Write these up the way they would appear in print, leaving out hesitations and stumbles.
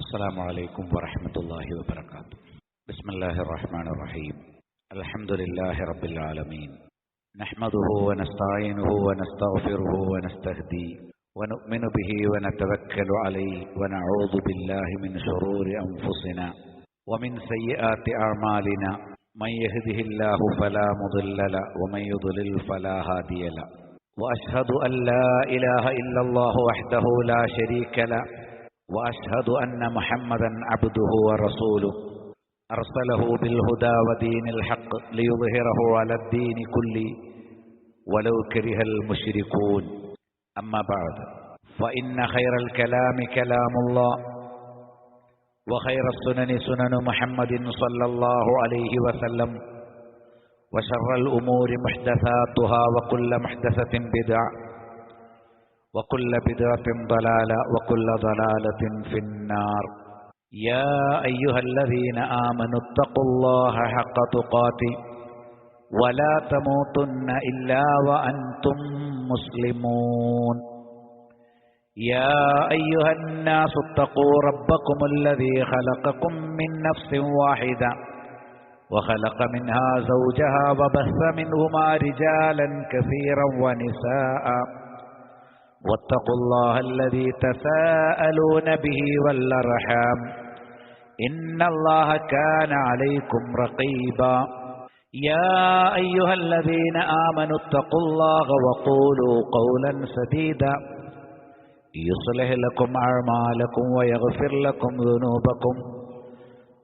السلام عليكم ورحمة الله وبركاته. بسم الله الرحمن الرحيم. الحمد لله رب العالمين، نحمده ونستعينه ونستغفره ونستهديه ونؤمن به ونتوكل عليه ونعوذ بالله من شرور أنفسنا ومن سيئات أعمالنا، من يهده الله فلا مضل له ومن يضلل فلا هادي له، وأشهد أن لا إله إلا الله وحده لا شريك له، وأشهد أن محمدا عبده ورسوله أرسله بالهدى ودين الحق ليظهره على الدين كله ولو كره المشركون. أما بعد، فإن خير الكلام كلام الله، وخير السنن سنن محمد صلى الله عليه وسلم، وشر الأمور محدثاتها وكل محدثة بدعة وكل بدعة ضلالة وكل ضلالة في النار. يا أيها الذين آمنوا اتقوا الله حق تقاته ولا تموتن إلا وأنتم مسلمون. يا أيها الناس اتقوا ربكم الذي خلقكم من نفس واحدة وخلق منها زوجها وبث منهما رجالا كثيرا ونساء، واتقوا الله الذي تساءلون به والأرحام إن الله كان عليكم رقيبا. يا أيها الذين آمنوا اتقوا الله وقولوا قولا سديدا يصلح لكم أعمالكم ويغفر لكم ذنوبكم،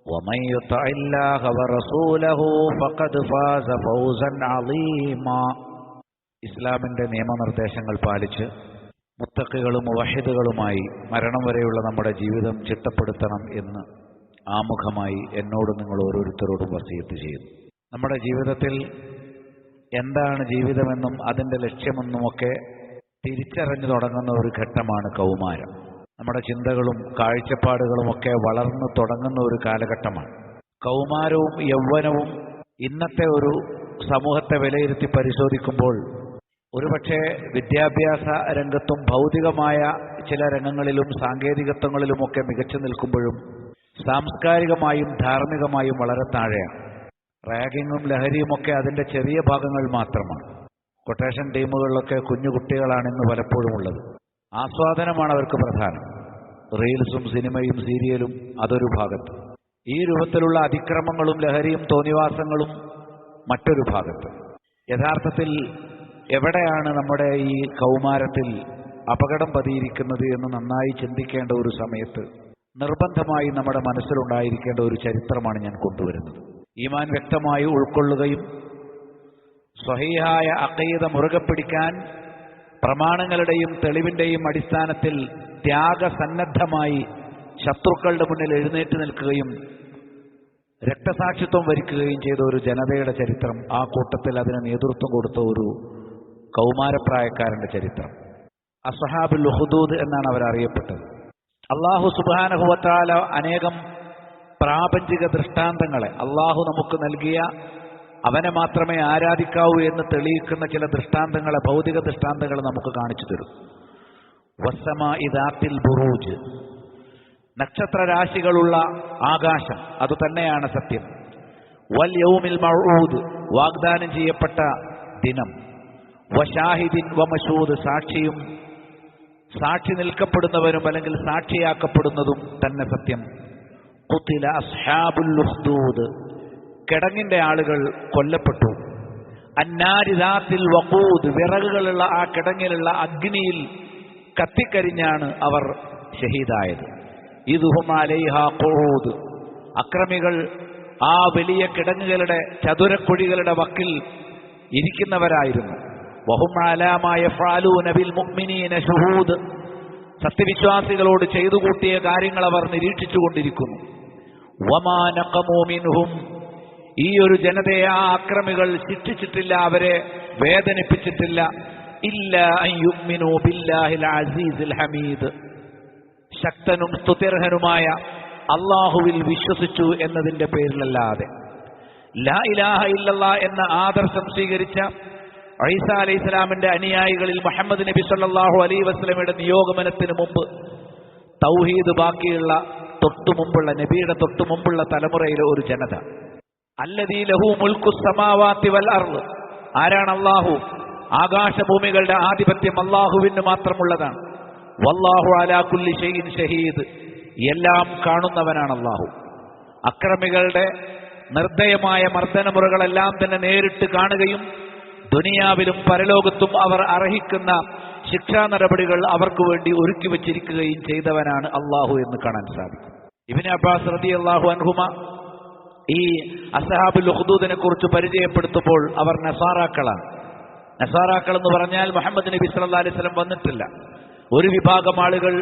ومن يطع الله ورسوله فقد فاز فوزا عظيما. ഇസ്ലാമിന്റെ നിയമനിർദ്ദേശങ്ങൾ പാലിച്ച് മുത്തഖികളും മുവഹിദുകളുമായി മരണം വരെയുള്ള നമ്മുടെ ജീവിതം ചിട്ടപ്പെടുത്തണം എന്ന് ആമുഖമായി എന്നോട് നിങ്ങൾ ഓരോരുത്തരോടും വസിയത്ത് ചെയ്യുന്നു. നമ്മുടെ ജീവിതത്തിൽ എന്താണ് ജീവിതമെന്നും അതിൻ്റെ ലക്ഷ്യമെന്നുമൊക്കെ തിരിച്ചറിഞ്ഞു തുടങ്ങുന്ന ഒരു ഘട്ടമാണ് കൗമാരം. നമ്മുടെ ചിന്തകളും കാഴ്ചപ്പാടുകളുമൊക്കെ വളർന്നു തുടങ്ങുന്ന ഒരു കാലഘട്ടമാണ്. കൗമാരവും യൗവനവും ഇന്നത്തെ ഒരു സമൂഹത്തെ വിലയിരുത്തി പരിശോധിക്കുമ്പോൾ ഒരുപക്ഷെ വിദ്യാഭ്യാസ രംഗത്തും ഭൗതികമായ ചില രംഗങ്ങളിലും സാങ്കേതികത്വങ്ങളിലുമൊക്കെ മികച്ചു നിൽക്കുമ്പോഴും സാംസ്കാരികമായും ധാർമ്മികമായും വളരെ താഴെയാണ്. റാഗിങ്ങും ലഹരിയുമൊക്കെ അതിൻ്റെ ചെറിയ ഭാഗങ്ങൾ മാത്രമാണ്. കൊട്ടേഷൻ ടീമുകളിലൊക്കെ കുഞ്ഞു കുട്ടികളാണിന്ന് പലപ്പോഴും ഉള്ളത്. ആസ്വാദനമാണ് അവർക്ക് പ്രധാനം. റീൽസും സിനിമയും സീരിയലും അതൊരു ഭാഗത്ത്, ഈ രൂപത്തിലുള്ള അതിക്രമങ്ങളും ലഹരിയും തോന്നിവാസങ്ങളും മറ്റൊരു ഭാഗത്ത്. യഥാർത്ഥത്തിൽ എവിടെയാണ് നമ്മുടെ ഈ കൗമാരത്തിൽ അപകടം പതിയിരിക്കുന്നത് എന്ന് നന്നായി ചിന്തിക്കേണ്ട ഒരു സമയത്ത് നിർബന്ധമായി നമ്മുടെ മനസ്സിലുണ്ടായിരിക്കേണ്ട ഒരു ചരിത്രമാണ് ഞാൻ കൊണ്ടുവരുന്നത്. ഈമാൻ വ്യക്തമായി ഉൾക്കൊള്ളുകയും സ്വഹീഹായ അഖീദ മുറുകെ പിടിക്കാൻ പ്രമാണങ്ങളുടെയും തെളിവിൻ്റെയും അടിസ്ഥാനത്തിൽ ത്യാഗസന്നദ്ധമായി ശത്രുക്കളുടെ മുന്നിൽ എഴുന്നേറ്റ് നിൽക്കുകയും രക്തസാക്ഷിത്വം വരിക്കുകയും ചെയ്ത ഒരു ജനതയുടെ ചരിത്രം, ആ കൂട്ടത്തിൽ അതിന് നേതൃത്വം കൊടുത്ത ഒരു കൗമാരപ്രായക്കാരൻ്റെ ചരിത്രം. അസ്ഹാബുൽ ഉഖ്ദൂദ് എന്നാണ് അവരറിയപ്പെട്ടത്. അല്ലാഹു സുബ്ഹാനഹു വ തആല അനേകം പ്രാപഞ്ചിക ദൃഷ്ടാന്തങ്ങളെ, അല്ലാഹു നമുക്ക് നൽകിയ അവനെ മാത്രമേ ആരാധിക്കാവൂ എന്ന് തെളിയിക്കുന്ന ചില ദൃഷ്ടാന്തങ്ങളെ, ഭൗതിക ദൃഷ്ടാന്തങ്ങളെ നമുക്ക് കാണിച്ചു തരും. വസ്സമാഇ ദാത്തിൽ ബുറൂജ്, നക്ഷത്രരാശികളുള്ള ആകാശം, അതുതന്നെയാണ് സത്യം. വൽ യൗമിൽ മൗഊദ്, വാഗ്ദാനം ചെയ്യപ്പെട്ട ദിനം. വശാഹിദിൻ വമശൂദ്, സാക്ഷിയും സാക്ഷി നിൽക്കപ്പെടുന്നവരും അല്ലെങ്കിൽ സാക്ഷിയാക്കപ്പെടുന്നതും തന്നെ സത്യം. ഖുതില അസ്ഹാബുൽ ഉഖ്ദൂദ്, കിടങ്ങിന്റെ ആളുകൾ കൊല്ലപ്പെട്ടു. അന്നാരി ദാത്തിൽ വഖൂദ്, വിറകുകളുള്ള ആ കിടങ്ങിലുള്ള അഗ്നിയിൽ കത്തിക്കരിഞ്ഞാണ് അവർ ഷഹീദായത്. ഇദ്ഹും അലൈഹാ ഖുഊദ്, അക്രമികൾ ആ വലിയ കിടങ്ങുകളുടെ ചതുരക്കുഴികളുടെ വക്കിൽ ഇരിക്കുന്നവരായിരുന്നു. വഹും അലാ മാ യഫ്അലൂന ബിൽ മുഅ്മിനീന ശുഹൂദ്, സത്യവിശ്വാസികളോട് ചെയ്തു കൂട്ടിയ കാര്യങ്ങൾ അവർ നിരീക്ഷിച്ചുകൊണ്ടിരിക്കുന്നു. വമാ നഖമൂ മിൻഹും, ഈ ഒരു ജനതയെ ആ അക്രമികൾ ശിക്ഷിച്ചിട്ടില്ല, അവരെ വേദനിപ്പിച്ചിട്ടില്ല. ഇല്ലാ അൻ യുഅ്മിനൂ ബില്ലാഹിൽ അസീസിൽ ഹമീദ്, ശക്തനും സ്തുത്യർഹനുമായ അല്ലാഹുവിൽ വിശ്വസിച്ചു എന്നതിൻ്റെ പേരിലല്ലാതെ. ലാ ഇലാഹ ഇല്ലല്ലാഹ് എന്ന ആദർശം സ്വീകരിച്ച ഈസാ അലൈഹിസ്സലാമിന്റെ അനുയായികളിൽ മുഹമ്മദ് നബി സല്ലല്ലാഹു അലൈഹി വസല്ലമയുടെ നിയോഗമനത്തിന് മുമ്പ് തൗഹീദ് ബാക്കിയുള്ള തൊട്ടുമുമ്പുള്ള നബിയുടെ തൊട്ടുമുമ്പുള്ള തലമുറയിലെ ഒരു ജനത. അല്ലദീ ലഹു മുൽക്കു സമാവാതി വൽ അർള്, ആരാണ് അല്ലാഹു? ആകാശഭൂമികളുടെ ആധിപത്യം അല്ലാഹുവിന് മാത്രമുള്ളതാണ്. വല്ലാഹു അലാ കുല്ലി ഷൈഇൻ ഷഹീദ്, എല്ലാം കാണുന്നവനാണ് അല്ലാഹു. അക്രമികളുടെ നിർദ്ദയമായ മർദ്ദനമുറകളെല്ലാം തന്നെ നേരിട്ട് കാണുകയും ദുനിയാവിലും പരലോകത്തും അവർ അർഹിക്കുന്ന ശിക്ഷാ നടപടികൾ അവർക്ക് വേണ്ടി ഒരുക്കി വച്ചിരിക്കുകയും ചെയ്തവനാണ് അല്ലാഹു എന്ന് കാണാൻ സാധിക്കും. ഇബ്നു അബ്ബാസ് റളിയല്ലാഹു അൻഹുമ ഈ അസ്ഹാബുൽ ഉഖ്ദൂദിനെ കുറിച്ച് പരിചയപ്പെടുത്തുമ്പോൾ അവർ നസാറാക്കളാണ്. നസാറാക്കൾ എന്ന് പറഞ്ഞാൽ മുഹമ്മദ് നബി സല്ലല്ലാഹു അലൈഹി വസല്ലം വന്നിട്ടില്ല. ഒരു വിഭാഗം ആളുകൾ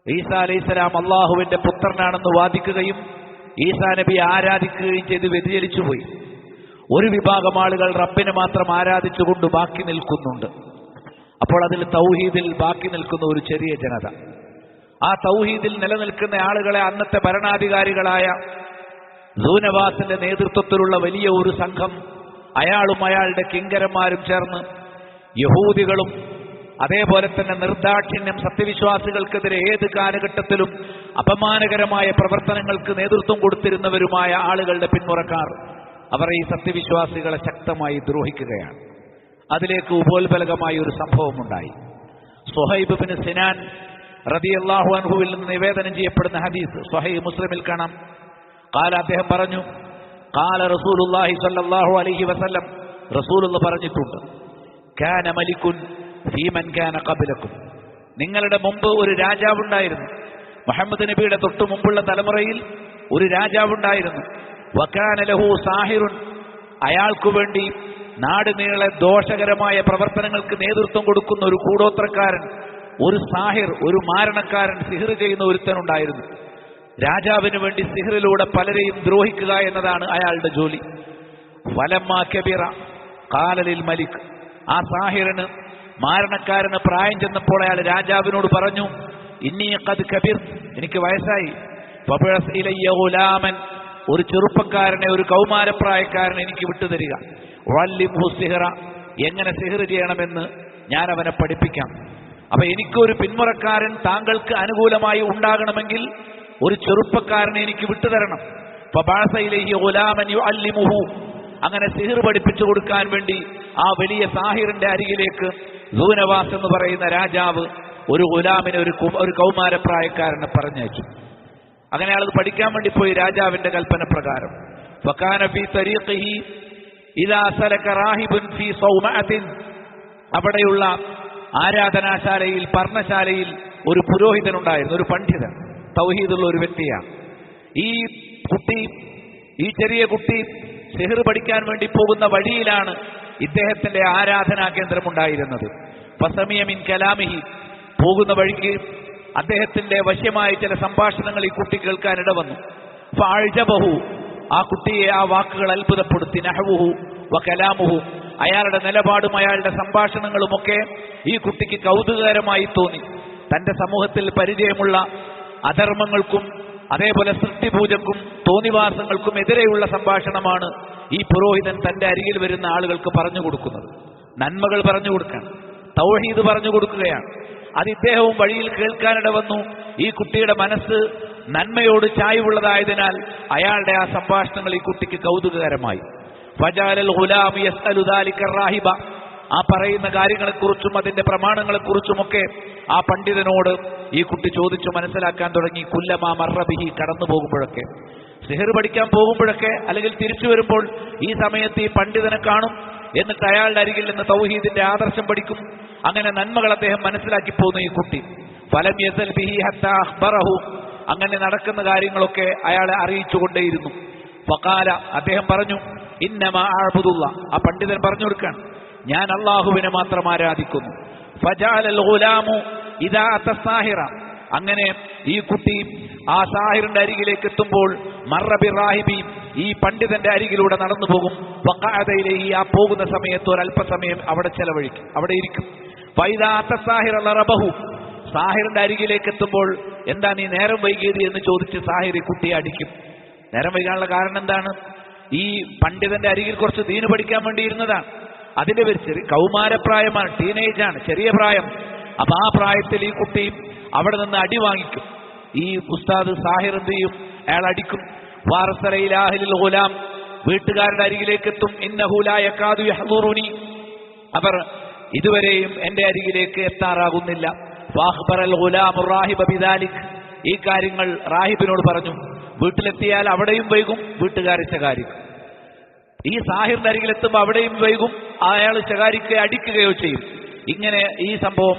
ഈസാ അലൈഹിസ്സലാം അള്ളാഹുവിന്റെ പുത്രനാണെന്ന് വാദിക്കുകയും ഈസാ നബിയെ ആരാധിക്കുകയും ചെയ്ത് വ്യതിചലിച്ചുപോയി. ഒരു വിഭാഗം ആളുകൾ റബ്ബിനെ മാത്രം ആരാധിച്ചുകൊണ്ട് ബാക്കി നിൽക്കുന്നുണ്ട്. അപ്പോൾ അതിൽ തൗഹീദിൽ ബാക്കി നിൽക്കുന്ന ഒരു ചെറിയ ജനത, ആ തൗഹീദിൽ നിലനിൽക്കുന്ന ആളുകളെ അന്നത്തെ ഭരണാധികാരികളായ സൂനവാസിന്റെ നേതൃത്വത്തിലുള്ള വലിയ ഒരു സംഘം, അയാളും അയാളുടെ കിങ്കരന്മാരും ചേർന്ന് യഹൂദികളും അതേപോലെ തന്നെ നിർദാക്ഷിണ്യം സത്യവിശ്വാസികൾക്കെതിരെ ഏത് കാലഘട്ടത്തിലും അപമാനകരമായ പ്രവർത്തനങ്ങൾക്ക് നേതൃത്വം കൊടുത്തിരുന്നവരുമായ ആളുകളുടെ പിന്മുറക്കാർ, അവർ ഈ സത്യവിശ്വാസികളെ ശക്തമായി ദ്രോഹിക്കുകയാണ്. അതിലേക്ക് ഉപോത്ബലകമായ ഒരു സംഭവമുണ്ടായി. സുഹൈബ് ബിൻ സിനാൻ റളിയല്ലാഹു അൻഹുവിൽ നിന്ന് നിവേദനം ചെയ്യപ്പെടുന്ന ഹദീസ് സ്വഹീഹ് മുസ്ലിമിൽ കാണാം. ഖാല, അദ്ദേഹം പറഞ്ഞു, ഖാല റസൂലുള്ളാഹി സ്വല്ലല്ലാഹു അലൈഹി വസല്ലം, റസൂലുള്ളാഹി പറഞ്ഞിട്ടുണ്ട്, കാന മലികുൻ ഫീമൻ കാന ഖബലക്കും, നിങ്ങളുടെ മുമ്പ് ഒരു രാജാവുണ്ടായിരുന്നു. മുഹമ്മദ് നബിയുടെ തൊട്ടു മുമ്പുള്ള തലമുറയിൽ ഒരു രാജാവുണ്ടായിരുന്നു. വകാന ലഹു സാഹിറുൻ, അയാൾക്കു വേണ്ടി നാട് നീളെ ദോഷകരമായ പ്രവർത്തനങ്ങൾക്ക് നേതൃത്വം കൊടുക്കുന്ന ഒരു കൂടോത്രക്കാരൻ, ഒരു സാഹിർ, ഒരു മാരണക്കാരൻ, സിഹിർ ചെയ്യുന്ന ഒരുത്തനുണ്ടായിരുന്നു. രാജാവിന് വേണ്ടി സിഹിറിലൂടെ പലരെയും ദ്രോഹിക്കുക എന്നതാണ് അയാളുടെ ജോലി. ഫലമ്മാ കബിറ ഖാല ലിൽ മലിക്, ആ സാഹിറിന്, മാരണക്കാരന് പ്രായം ചെന്നപ്പോൾ അയാൾ രാജാവിനോട് പറഞ്ഞു, ഇന്നി ഖദ് കബിർ, എനിക്ക് വയസ്സായി. ഫബഅസ് ഇലയ്യ ഗുലാമൻ, ഒരു ചെറുപ്പക്കാരനെ, ഒരു കൗമാരപ്രായക്കാരനെ എനിക്ക് വിട്ടുതരിക. വല്ലിംഹു സിഹ്റ, എങ്ങനെ സിഹിർ ചെയ്യണമെന്ന് ഞാൻ അവനെ പഠിപ്പിക്കാം. അപ്പൊ എനിക്കൊരു പിന്മുറക്കാരൻ താങ്കൾക്ക് അനുകൂലമായി ഉണ്ടാകണമെങ്കിൽ ഒരു ചെറുപ്പക്കാരനെ എനിക്ക് വിട്ടുതരണം. ഫബഅസ ഇലൈഹി ഗുലാമൻ യുഅല്ലിമുഹു, അങ്ങനെ സിഹിർ പഠിപ്പിച്ചു കൊടുക്കാൻ വേണ്ടി ആ വലിയ സാഹിറിന്റെ അരികിലേക്ക് സൂനവാസ് എന്ന് പറയുന്ന രാജാവ് ഒരു ഗുലാമിനെ, ഒരു കൗമാരപ്രായക്കാരനെ പറഞ്ഞയച്ചു. അങ്ങനെ ആളത് പഠിക്കാൻ വേണ്ടി പോയി രാജാവിന്റെ കൽപ്പന പ്രകാരം. ഫകാന ഫീ തരീഖിഹി ഇദാ സലക റാഹിബുൻ ഫീ സൗമഅത്തിൻ, അവിടെയുള്ള ആരാധനാശാലയിൽ, പർണശാലയിൽ ഒരു പുരോഹിതനുണ്ടായിരുന്നു, ഒരു പണ്ഡിതൻ, തൗഹീദുള്ള ഒരു വ്യക്തിയാണ്. ഈ ചെറിയ കുട്ടി സിഹിർ പഠിക്കാൻ വേണ്ടി പോകുന്ന വഴിയിലാണ് ഇദ്ദേഹത്തിന്റെ ആരാധനാ കേന്ദ്രമുണ്ടായിരുന്നത്. ഫസമിയ മിൻ കലാമിഹി, പോകുന്ന വഴിക്ക് അദ്ദേഹത്തിന്റെ വശ്യമായ ചില സംഭാഷണങ്ങൾ ഈ കുട്ടി കേൾക്കാൻ ഇടവന്നു. ഫഅഅജബഹു, ആ കുട്ടിയെ ആ വാക്കുകൾ അത്ഭുതപ്പെടുത്തി. നഹ്വുഹു വ കലാമുഹു, അയാളുടെ നിലപാടും അയാളുടെ സംഭാഷണങ്ങളുമൊക്കെ ഈ കുട്ടിക്ക് കൗതുകകരമായി തോന്നി. തന്റെ സമൂഹത്തിൽ പരിചയമുള്ള അധർമ്മങ്ങൾക്കും അതേപോലെ സൃഷ്ടിപൂജക്കും തോന്നിവാസങ്ങൾക്കും എതിരെയുള്ള സംഭാഷണമാണ് ഈ പുരോഹിതൻ തന്റെ അരികിൽ വരുന്ന ആളുകൾക്ക് പറഞ്ഞു കൊടുക്കുന്നത്. നന്മകൾ പറഞ്ഞു കൊടുക്കാൻ, തൗഹീദ് പറഞ്ഞു കൊടുക്കുകയാണ്. അത് ഇദ്ദേഹവും വഴിയിൽ കേൾക്കാനിട വന്നു. ഈ കുട്ടിയുടെ മനസ്സ് നന്മയോട് ചായ്വുള്ളതായതിനാൽ അയാളുടെ ആ സംഭാഷണങ്ങൾ ഈ കുട്ടിക്ക് കൗതുകകരമായി. ഫജാലൽ ഗുലാം യസ്അലു ദാലിക റാഹിബ, ആ പറയുന്ന കാര്യങ്ങളെക്കുറിച്ചും അതിന്റെ പ്രമാണങ്ങളെക്കുറിച്ചുമൊക്കെ ആ പണ്ഡിതനോട് ഈ കുട്ടി ചോദിച്ചു മനസ്സിലാക്കാൻ തുടങ്ങി. കുല്ലമാ മർറബിഹി, കടന്നു പോകുമ്പോഴൊക്കെ, സിഹിർ പഠിക്കാൻ പോകുമ്പോഴൊക്കെ, അല്ലെങ്കിൽ തിരിച്ചു വരുമ്പോൾ ഈ സമയത്ത് ഈ പണ്ഡിതനെ കാണും. എന്നിട്ട് അയാളുടെ അരികിൽ നിന്ന് തൗഹീദിന്റെ ആദർശം പഠിക്കും. അങ്ങനെ നന്മകൾ അദ്ദേഹം മനസ്സിലാക്കി പോകുന്നു ഈ കുട്ടി. ഫലം യസൽ ബിഹി ഹത്താ അഖ്ബറഹു, അങ്ങനെ നടക്കുന്ന കാര്യങ്ങളൊക്കെ അയാളെ അറിയിച്ചുകൊണ്ടേയിരുന്നു. ഫഖാല, അദ്ദേഹം പറഞ്ഞു, ഇന്നമാ അഅ്ബുദുല്ലാ, ആ പണ്ഡിതൻ പറഞ്ഞു കൊടുക്കാൻ, ഞാൻ അല്ലാഹുവിനെ മാത്രം ആരാധിക്കുന്നു. ഫജഅലൽ ഗുലാമു ഇദാ അത്തസാഹിറ, അങ്ങനെ ഈ കുട്ടി ആ സാഹിറിന്റെ അരികിലേക്ക് എത്തുമ്പോൾ മർറബി റാഹിബി, ഈ പണ്ഡിതന്റെ അരികിലൂടെ നടന്നു പോകും. വഖഅദയിലേഹി, ആ പോകുന്ന സമയത്ത് ഒരല്പസമയം അവിടെ ചെലവഴിക്കും, അവിടെ ഇരിക്കും. ഫൈദാ അത്തസാഹിറ ലറബഹു, സാഹിറിന്റെ അരികിലേക്ക് എത്തുമ്പോൾ എന്താ നീ നേരം വൈകിയത് എന്ന് ചോദിച്ച് സാഹിർ ഈ കുട്ടിയെ അടിക്കും. നേരം വൈകാനുള്ള കാരണം എന്താണ്? ഈ പണ്ഡിതന്റെ അരികിൽ കുറച്ച് ദീന് പഠിക്കാൻ വേണ്ടി ഇരുന്നതാണ്. അതിന്റെ പേര് ചെറിയ കൗമാരപ്രായമാണ്, ടീനേജാണ്, ചെറിയ പ്രായം. അപ്പൊ ആ പ്രായത്തിൽ ഈ കുട്ടി അവിടെ നിന്ന് അടി വാങ്ങിക്കും. ഈ ഉസ്താദ് സാഹിർ എന്ത് ചെയ്യും? അയാൾ അടിക്കും. വാർസല ഇലാ അഹ്ലിൽ ഗുലാം, വീട്ടുകാരുടെ അരികിലേക്ക് എത്തും. ഇന്നഹു ലാ യകാദു യഹ്ദുറുനി, അവർ ഇതുവരെയും എന്റെ അരികിലേക്ക് എത്താറാകുന്നില്ല. ഫഅഖ്ബറൽ ഗുലാമു റാഹിബ ബിദാലിക്, ഈ കാര്യങ്ങൾ റാഹിബിനോട് പറഞ്ഞു. വീട്ടിലെത്തിയാൽ അവിടെയും വൈകും, വീട്ടുകാർ ശകാരിക്കും. ഈ സാഹിറിന്റെ അരികിലെത്തുമ്പോൾ അവിടെയും വൈകും, അയാൾ ശകാരിക്കുകയോ അടിക്കുകയോ ചെയ്യും. ഇങ്ങനെ ഈ സംഭവം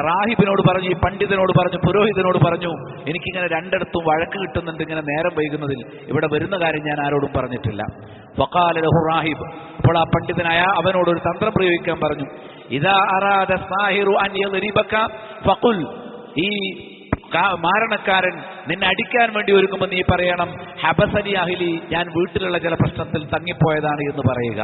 റാഹിബിനോട് പറഞ്ഞു, ഈ പണ്ഡിതനോട് പറഞ്ഞു, പുരോഹിതനോട് പറഞ്ഞു, എനിക്കിങ്ങനെ രണ്ടിടത്തും വഴക്ക് കിട്ടുന്നുണ്ട് ഇങ്ങനെ നേരം വൈകുന്നതിൽ, ഇവിടെ വരുന്ന കാര്യം ഞാൻ ആരോടും പറഞ്ഞിട്ടില്ല. ഫഖാല ലഹു റാഹിബ്, അപ്പോൾ ആ പണ്ഡിതനായ അവനോട് ഒരു തന്ത്രം പ്രയോഗിക്കാൻ പറഞ്ഞു. ഇദാ അറാദ സാഹിറു അൻ യദ്രിബക ഫഖുൽ, ഈ മാരണക്കാരൻ നിന്നെ അടിക്കാൻ വേണ്ടി ഒരുങ്ങുമ്പോൾ നീ പറയണം, ഹബസനി അഹ്ലി, ഞാൻ വീട്ടിലുള്ള ചില പ്രശ്നത്തിൽ തങ്ങിപ്പോയതാണ് എന്ന് പറയുക.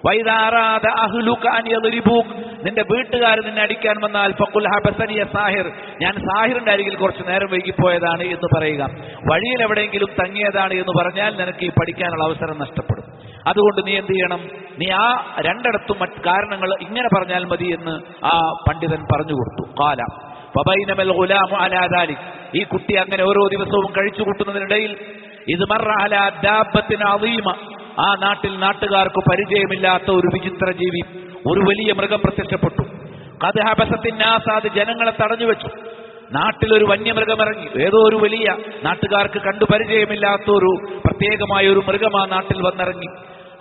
വൈദാ അറാദ അഹ്ലുക അൻ യദ്രിബൂക, നിന്റെ വീട്ടുകാർ നിന്നെ അടിക്കാൻ വന്നാൽ ഫഖുൽ ഹബസനി സാഹിർ, ഞാൻ സാഹിറിന്റെ അരികിൽ കുറച്ച് നേരം വൈകിപ്പോയതാണ് എന്ന് പറയുക. വഴിയിൽ എവിടെയെങ്കിലും തങ്ങിയതാണ് എന്ന് പറഞ്ഞാൽ നിനക്ക് ഈ പഠിക്കാനുള്ള അവസരം നഷ്ടപ്പെടും. അതുകൊണ്ട് നീ എന്ത് ചെയ്യണം? നീ ആ രണ്ടിടത്തും മറ്റ് കാരണങ്ങൾ ഇങ്ങനെ പറഞ്ഞാൽ മതി എന്ന് ആ പണ്ഡിതൻ പറഞ്ഞു കൊടുത്തു. ഖാല ഫബൈനമൽ ഗുലാമു അലാ ദാലിക്, ഈ കുട്ടി അങ്ങനെ ഓരോ ദിവസവും കഴിച്ചു കൂട്ടുന്നതിനിടയിൽ ഇത് മർറ അലാ ദാബത്തിൻ അദീമ, ആ നാട്ടിൽ നാട്ടുകാർക്ക് പരിചയമില്ലാത്ത ഒരു വിചിത്ര ജീവി, ഒരു വലിയ മൃഗം പ്രത്യക്ഷപ്പെട്ടു. ഖദ് ഹബസത്തിൻ നാസ്, അത് ജനങ്ങളെ തടഞ്ഞു വെച്ചു. നാട്ടിലൊരു വന്യമൃഗം ഇറങ്ങി, ഏതോ ഒരു വലിയ നാട്ടുകാർക്ക് കണ്ടു പരിചയമില്ലാത്ത ഒരു പ്രത്യേകമായ ഒരു മൃഗം ആ നാട്ടിൽ വന്നിറങ്ങി.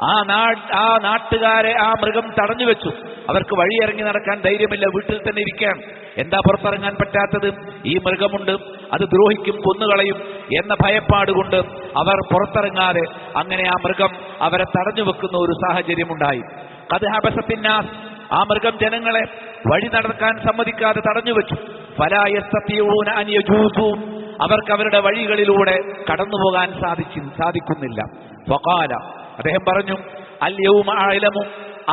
ആ നാട്ടുകാരെ ആ മൃഗം തടഞ്ഞു വെച്ചു. അവർക്ക് വഴിയിറങ്ങി നടക്കാൻ ധൈര്യമില്ല, വീട്ടിൽ തന്നെ ഇരിക്കാൻ. എന്താ പുറത്തിറങ്ങാൻ പറ്റാത്തത്? ഈ മൃഗമുണ്ട്, അത് ദ്രോഹിക്കും, കൊന്നുകളയും എന്ന ഭയപ്പാടുകൊണ്ട് അവർ പുറത്തിറങ്ങാതെ അങ്ങനെ ആ മൃഗം അവരെ തടഞ്ഞു വെക്കുന്ന ഒരു സാഹചര്യമുണ്ടായി. ഖദ് ഹബസത്തിൻ നാസ്, ആ മൃഗം ജനങ്ങളെ വഴി നടക്കാൻ സമ്മതിക്കാതെ തടഞ്ഞു വെച്ചു. ഫലാ യസ്തതിഊന അൻ യജൂസു, അവർക്ക് അവരുടെ വഴികളിലൂടെ കടന്നുപോകാൻ സാധിക്കുന്നില്ല. ഫഖാല, അദ്ദേഹം പറഞ്ഞു, അൽ യൗമ അഅലമു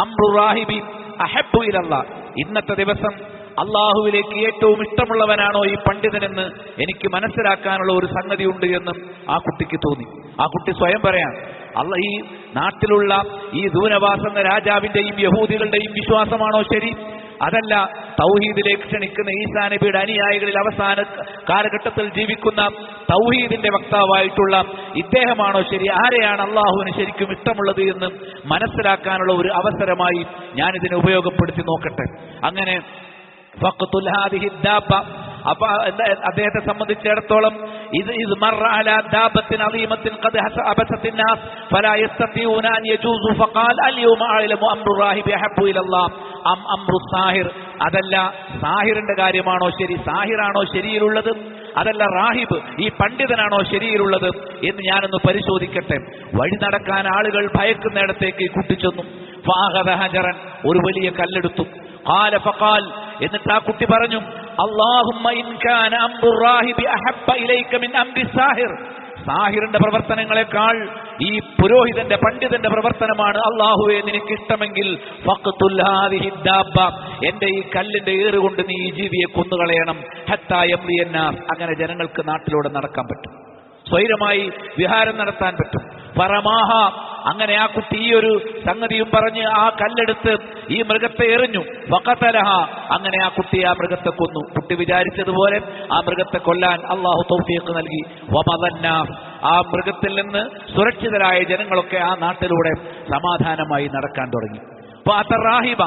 അംറു റാഹിബി അഹബ്ബു ഇലല്ലാഹ്, ഇന്നത്തെ ദിവസം അള്ളാഹുവിലേക്ക് ഏറ്റവും ഇഷ്ടമുള്ളവനാണോ ഈ പണ്ഡിതനെന്ന് എനിക്ക് മനസ്സിലാക്കാനുള്ള ഒരു സംഗതി ഉണ്ട് എന്ന് ആ കുട്ടിക്ക് തോന്നി. ആ കുട്ടി സ്വയം പറയാൻ, ഈ നാട്ടിലുള്ള ഈ ദൂനവാസ് എന്ന രാജാവിന്റെയും യഹൂദികളുടെയും വിശ്വാസമാണോ ശരി? അതല്ല തൗഹീദിലേക്ക് ക്ഷണിക്കുന്ന ഈസാ നബിയുടെ അനുയായികളിൽ അവസാന കാലഘട്ടത്തിൽ ജീവിക്കുന്ന തൗഹീദിന്റെ വക്താവായിട്ടുള്ള ഇദ്ദേഹമാണോ ശരി? ആരെയാണ് അള്ളാഹുവിന് ശരിക്കും ഇഷ്ടമുള്ളത് എന്ന് മനസ്സിലാക്കാനുള്ള ഒരു അവസരമായി ഞാനിതിനെ ഉപയോഗപ്പെടുത്തി നോക്കട്ടെ. അങ്ങനെ അപ്പൊ അദ്ദേഹത്തെ സംബന്ധിച്ചിടത്തോളം ഇത് മർറ അലാ ദാബത്തിൻ അദീമത്തിൻ ഖദ് ഹബസത്തിൻ നാസ് ഫലാ യസ്തതിഊന അൻ യജൂസു ഫഖാൽ അൽ യൗമ അഅലമു അംറു റാഹിബി അഹബ്ബു ഇലല്ലാഹ് അം അംറു സാഹിർ, അതല്ല സാഹിറിന്റെ കാര്യമാണോ ശരി, സാഹിറാണോ ശരിയിലുള്ളത്, അതല്ല റാഹിബ് ഈ പണ്ഡിതനാണോ ശരിയിലുള്ളത് എന്ന് ഞാനൊന്ന് പരിശോധിക്കട്ടെ. വഴി നടക്കാൻ ആളുകൾ ഭയക്കുന്നിടത്തേക്ക് കൂട്ടിച്ചെന്നു. ഫഅഖദ ഹജറൻ, ഒരു വലിയ കല്ലെടുത്തു. ഖാല ഫഖാൽ, എന്നിട്ട് ആ കുട്ടി പറഞ്ഞു, അല്ലാഹുമ്മ ഇൻ കാന അംറു റാഹിബി അഹബ്ബ ഇലൈക മിൻ അംരി സാഹിർ, സാഹിറിന്റെ പ്രവർത്തനങ്ങളെക്കാൾ ഈ പുരോഹിതന്റെ പണ്ഡിതന്റെ പ്രവർത്തനമാണ് അല്ലാഹുവേ നിനക്ക് ഇഷ്ടമെങ്കിൽ ഫഖ്തുൽ ഹാദിഹി ദാബ, എന്റെ ഈ കല്ലിന്റെ ഏറുകൊണ്ട് നീ ഈ ജീവിയെ കൊന്നുകളയണം. ഹത്താ യംലിയൻ നാസ്, അങ്ങനെ ജനങ്ങൾക്ക് നാട്ടിലൂടെ നടക്കാൻ പറ്റും, സ്വൈരമായി വിഹാരം നടത്താൻ പറ്റും. ഫറമാഹ, അങ്ങനെ ആ കുട്ടി ഈ ഒരു സംഗതിയും പറഞ്ഞ് ആ കല്ലെടുത്ത് ഈ മൃഗത്തെ എറിഞ്ഞു. വഖതലഹ, അങ്ങനെ ആ കുട്ടി ആ മൃഗത്തെ കൊന്നു. കുട്ടി വിചാരിച്ചതുപോലെ ആ മൃഗത്തെ കൊല്ലാൻ അല്ലാഹു തൗഫീഖ് നൽകി. വമദന്നാസ്, ആ മൃഗത്തിൽ നിന്ന് സുരക്ഷിതരായ ജനങ്ങളൊക്കെ ആ നാട്ടിലൂടെ സമാധാനമായി നടക്കാൻ തുടങ്ങി. ഫഅതറാഹിബ,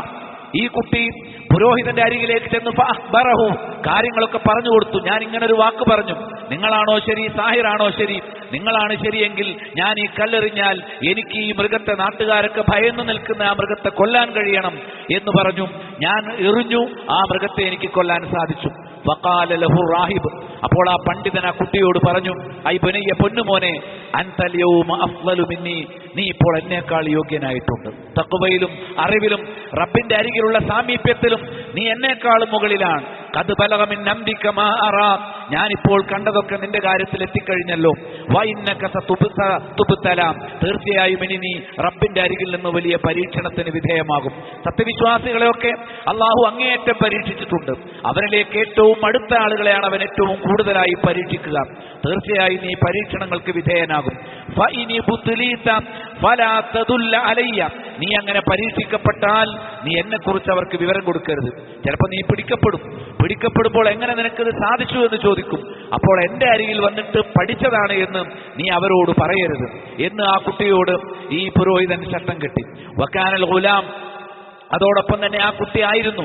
ഈ കുട്ടി പുരോഹിതന്റെ അരികിലേക്ക് ചെന്ന് ഫഅഖ്ബറഹു, കാര്യങ്ങളൊക്കെ പറഞ്ഞു കൊടുത്തു. ഞാൻ ഇങ്ങനെ ഒരു വാക്ക് പറഞ്ഞു, നിങ്ങളാണോ ശരി, സാഹിറാണോ ശരി? നിങ്ങളാണ് ശരിയെങ്കിൽ ഞാൻ ഈ കല്ലെറിഞ്ഞാൽ എനിക്ക് ഈ മൃഗത്തെ, നാട്ടുകാരൊക്കെ ഭയന്നു നിൽക്കുന്ന ആ മൃഗത്തെ കൊല്ലാൻ കഴിയണം എന്ന് പറഞ്ഞു. ഞാൻ എറിഞ്ഞു, ആ മൃഗത്തെ എനിക്ക് കൊല്ലാൻ സാധിച്ചു. ഫഖാല ലഹു റാഹിബ്, അപ്പോൾ ആ പണ്ഡിതൻ ആ കുട്ടിയോട് പറഞ്ഞു, ഐ ബുനയ്യ, പൊന്നുമോനെ, അൻതൽ യൗമ അഫ്ളലു മിന്നി, നീ ഇപ്പോൾ എന്നേക്കാൾ യോഗ്യനായിട്ടുണ്ട്. തഖ്വയിലും അറിവിലും റബ്ബിന്റെ അരികിലുള്ള സാമീപ്യത്തിലും നീ എന്നേക്കാളും മുകളിലാണ്. ഖദ് ബലഗ മിൻ അംരിക മാ അറാ, ഞാനിപ്പോൾ കണ്ടതൊക്കെ നിന്റെ കാര്യത്തിൽ എത്തിക്കഴിഞ്ഞല്ലോ. വഇന്നക സതുബ്തലാം, തീർച്ചയായും ഇനി നീ റബ്ബിന്റെ അരികിൽ നിന്ന് വലിയ പരീക്ഷണത്തിന് വിധേയമാകും. സത്യവിശ്വാസികളെയൊക്കെ അള്ളാഹു അങ്ങേയറ്റം പരീക്ഷിച്ചിട്ടുണ്ട്. അവരിലേക്ക് ഏറ്റവും അടുത്ത ആളുകളെയാണ് അവൻ ഏറ്റവും കൂടുതലായി പരീക്ഷിക്കുക. തീർച്ചയായും നീ പരീക്ഷണങ്ങൾക്ക് വിധേയനാകും. ഫഇനി ബുത്ലീത ഫലാ തദുല്ല അലയ്യ, നീ അങ്ങനെ പരീക്ഷിക്കപ്പെട്ടാൽ നീ എന്നെക്കുറിച്ച് അവർക്ക് വിവരം കൊടുക്കരുത്. ചിലപ്പോൾ നീ പിടിക്കപ്പെടുമ്പോൾ എങ്ങനെ നിനക്കിത് സാധിച്ചു എന്ന് ചോദിക്കും. അപ്പോൾ എന്റെ അരികിൽ വന്നിട്ട് പഠിച്ചതാണ് എന്ന് നീ അവരോട് പറയരുത് എന്ന് ആ കുട്ടിയോട് ഈ പുരോഹിതൻ ചട്ടം കെട്ടി. വക്കാനൽ ഗുലാം, അതോടൊപ്പം തന്നെ ആ കുട്ടിയായിരുന്നു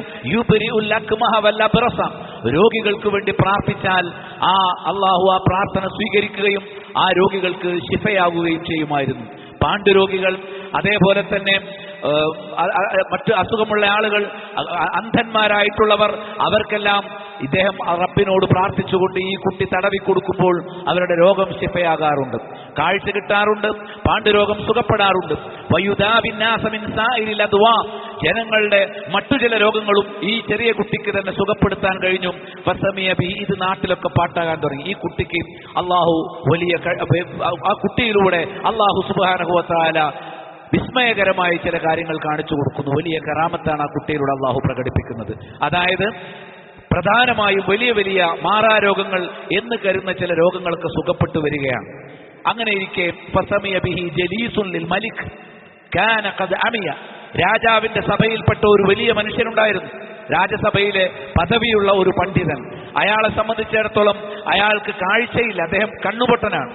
രോഗികൾക്ക് വേണ്ടി പ്രാർത്ഥിച്ചാൽ ആ അള്ളാഹു ആ പ്രാർത്ഥന സ്വീകരിക്കുകയും ആ രോഗികൾക്ക് ശിഫയാകുകയും ചെയ്യുമായിരുന്നു. പാണ്ഡുരോഗികൾ, അതേപോലെ തന്നെ മറ്റ് അസുഖമുള്ള ആളുകൾ, അന്ധന്മാരായിട്ടുള്ളവർ, അവർക്കെല്ലാം ഇദ്ദേഹം റബ്ബിനോട് പ്രാർത്ഥിച്ചുകൊണ്ട് ഈ കുട്ടി തടവി കൊടുക്കുമ്പോൾ അവരുടെ രോഗം ശിഫയാകാറുണ്ട്, കാഴ്ച കിട്ടാറുണ്ട്, പാണ്ഡുരോഗം സുഖപ്പെടാറുണ്ട്. ജനങ്ങളുടെ മറ്റു ചില രോഗങ്ങളും ഈ ചെറിയ കുട്ടിക്ക് തന്നെ സുഖപ്പെടുത്താൻ കഴിഞ്ഞു. ഇത് നാട്ടിലൊക്കെ പാട്ടാകാൻ തുടങ്ങി. ഈ കുട്ടിക്ക് അള്ളാഹു ആ കുട്ടിയിലൂടെ അള്ളാഹു സുബ്ഹാനഹു വ തആല വിസ്മയകരമായ ചില കാര്യങ്ങൾ കാണിച്ചു കൊടുക്കുന്നു. വലിയ കറാമത്താണ് ആ കുട്ടിയിലൂടെ അള്ളാഹു പ്രകടിപ്പിക്കുന്നത്. അതായത് പ്രധാനമായും വലിയ വലിയ മാറാരോഗങ്ങൾ എന്ന് കരുതുന്ന ചില രോഗങ്ങളൊക്കെ സുഖപ്പെട്ടു വരികയാണ്. അങ്ങനെ ഇരിക്കെ ഫസമിയ ബിഹി ജലീസുൻ ലിൽ മലിക് കാന ഖദ് അമിയ, രാജാവിന്റെ സഭയിൽപ്പെട്ട ഒരു വലിയ മനുഷ്യനുണ്ടായിരുന്നു. രാജസഭയിലെ പദവിയുള്ള ഒരു പണ്ഡിതൻ. അയാളെ സംബന്ധിച്ചിടത്തോളം അയാൾക്ക് കാഴ്ചയില്ല, അദ്ദേഹം കണ്ണുപൊട്ടനാണ്.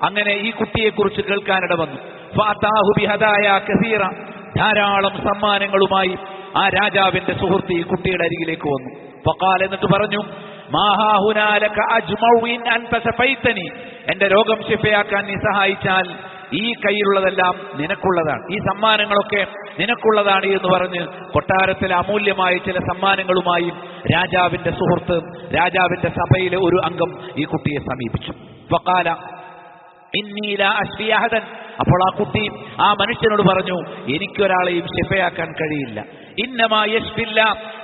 അങ്ങനെ ഈ കുട്ടിയെക്കുറിച്ച് കേൾക്കാനിട വന്നു. ഫഅതാഹു ബിഹദായ കസീറ, ധാരാളം സമ്മാനങ്ങളുമായി ആ രാജാവിന്റെ സുഹൃത്ത് ഈ കുട്ടിയുടെ അരികിലേക്ക് വന്നു. ഫഖാൽ, എന്നിട്ട് പറഞ്ഞു, മാഹാ ഹുനാലക അജ്മഉ ഇൻ അൻത ശഫൈതനി, എന്റെ രോഗം ശിഫയാക്കാൻ നീ സഹായിച്ചാൽ ഈ കയ്യിലുള്ളതെല്ലാം നിനക്കുള്ളതാണ്, ഈ സമ്മാനങ്ങളൊക്കെ നിനക്കുള്ളതാണ് എന്ന് പറഞ്ഞ് കൊട്ടാരത്തിലെ അമൂല്യമായ ചില സമ്മാനങ്ങളുമായി രാജാവിന്റെ സുഹൃത്ത്, രാജാവിന്റെ സഭയിലെ ഒരു അംഗം ഈ കുട്ടിയെ സമീപിച്ചു. ഫഖാല ഇന്നി ലാ അശ്ഫി അഹദൻ, അപ്പോൾ ആ കുട്ടി ആ മനുഷ്യനോട് പറഞ്ഞു, എനിക്കൊരാളെയും ശിഫയാക്കാൻ കഴിയില്ല. ഇന്നമാ യശ്ഫില്ല,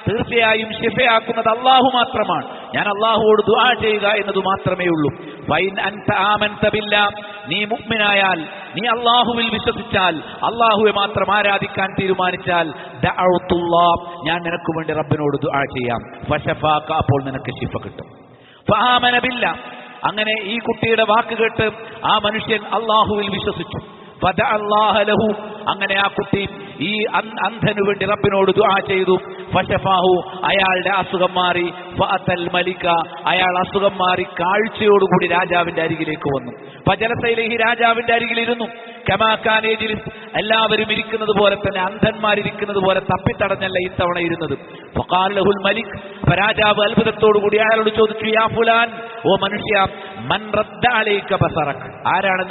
തീർച്ചയായും ശിഫയാക്കുന്നത് അള്ളാഹു മാത്രമാണ്. ഞാൻ അള്ളാഹുവോട് ദുആ ചെയ്യുക എന്നത് മാത്രമേ ഉള്ളൂ. ഫൈൻ അൻത ആമൻത ബില്ലാ, നീ മുഅ്മിനായാൽ, നീ അള്ളാഹുവിൽ വിശ്വസിച്ചാൽ, അള്ളാഹുവെ മാത്രം ആരാധിക്കാൻ തീരുമാനിച്ചാൽ, ദഅഉതുല്ലാഹ്, ഞാൻ നിനക്ക് വേണ്ടി റബ്ബിനോട് ദുആ ചെയ്യാം. ഫശഫാക, അപ്പോൾ നിനക്ക് ശിഫ കിട്ടും. ഫആമന ബില്ലാ, അങ്ങനെ ഈ കുട്ടിയുടെ വാക്ക് കേട്ട് ആ മനുഷ്യൻ അള്ളാഹുവിൽ വിശ്വസിച്ചു. ഫദഅല്ലാഹ ലഹു, അങ്ങനെ ആ കുട്ടി ഈ അന്ധനു വേണ്ടി റബ്ബിനോട് ദുആ ചെയ്തു. ഫശഫാഹു, അയാളുടെ അസുഖം മാറി. ഫഅതൽ മലിക, അയാൾ അസുഖം മാറി കാഴ്ചയോടുകൂടി രാജാവിന്റെ അരികിലേക്ക് വന്നു. ഫജലസ ഇലൈഹി, രാജാവിന്റെ അരികിലിരുന്നു. കമാ കാന യജ്ലിസ്, എല്ലാവരും ഇരിക്കുന്നത് പോലെ തന്നെ, അന്ധന്മാരിരിക്കുന്നത് പോലെ തപ്പിത്തടഞ്ഞല്ല ഇത്തവണ ഇരുന്നത്. ഫഖാല ലഹുൽ മലിക്, രാജാവ് അത്ഭുതത്തോടുകൂടി അയാളോട് ചോദിച്ചു, യാ ഫുലാൻ, ഓ മനുഷ്യ, മൻ റദ്ദ അലൈക ബസറക്, ആരാണ്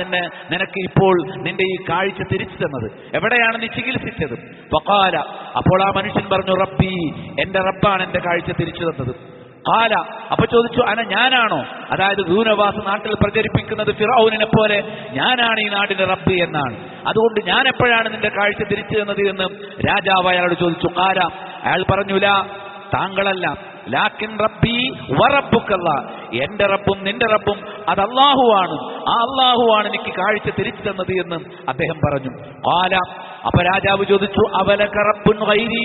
നിനക്ക് ഇപ്പോൾ നിന്റെ ഈ കാഴ്ച തിരിച്ചു തന്നത്? എവിടെയാണ് നീ ചികിത്സിച്ചത്? ഫഖാല, അപ്പോൾ ആ മനുഷ്യൻ പറഞ്ഞു, റബ്ബി, എന്റെ റബ്ബാണ് എന്റെ കാഴ്ച തിരിച്ചു തന്നത്. ഖാല, അപ്പൊ ചോദിച്ചു, ഞാനാണോ? അതായത് ദൂനവാസ് നാട്ടിൽ പ്രചരിപ്പിക്കുന്നത് ഫിറഔനിനെ പോലെ ഞാനാണ് ഈ നാടിന്റെ റബ്ബ് എന്നാണ്. അതുകൊണ്ട് ഞാൻ എപ്പോഴാണ് നിന്റെ കാഴ്ച തിരിച്ചു തന്നത് എന്ന് രാജാവ് അയാളോട് ചോദിച്ചു. ഖാല, അയാൾ പറഞ്ഞു, ലാ, താങ്കളല്ല, ലാക്കിൻ റബ്ബി വറബ്ബുക്കല്ലാ, എന്റെ റബ്ബും നിന്റെ റബ്ബും അത് അല്ലാഹുവാണ്, ആ അല്ലാഹുവാണ് എനിക്ക് കാഴ്ച തിരിച്ചു തന്നത് എന്ന് അദ്ദേഹം പറഞ്ഞു. ഖാല, അപ്പൊ രാജാവ് ചോദിച്ചു, അവലക റബ്ബുൻ ഗൈരി,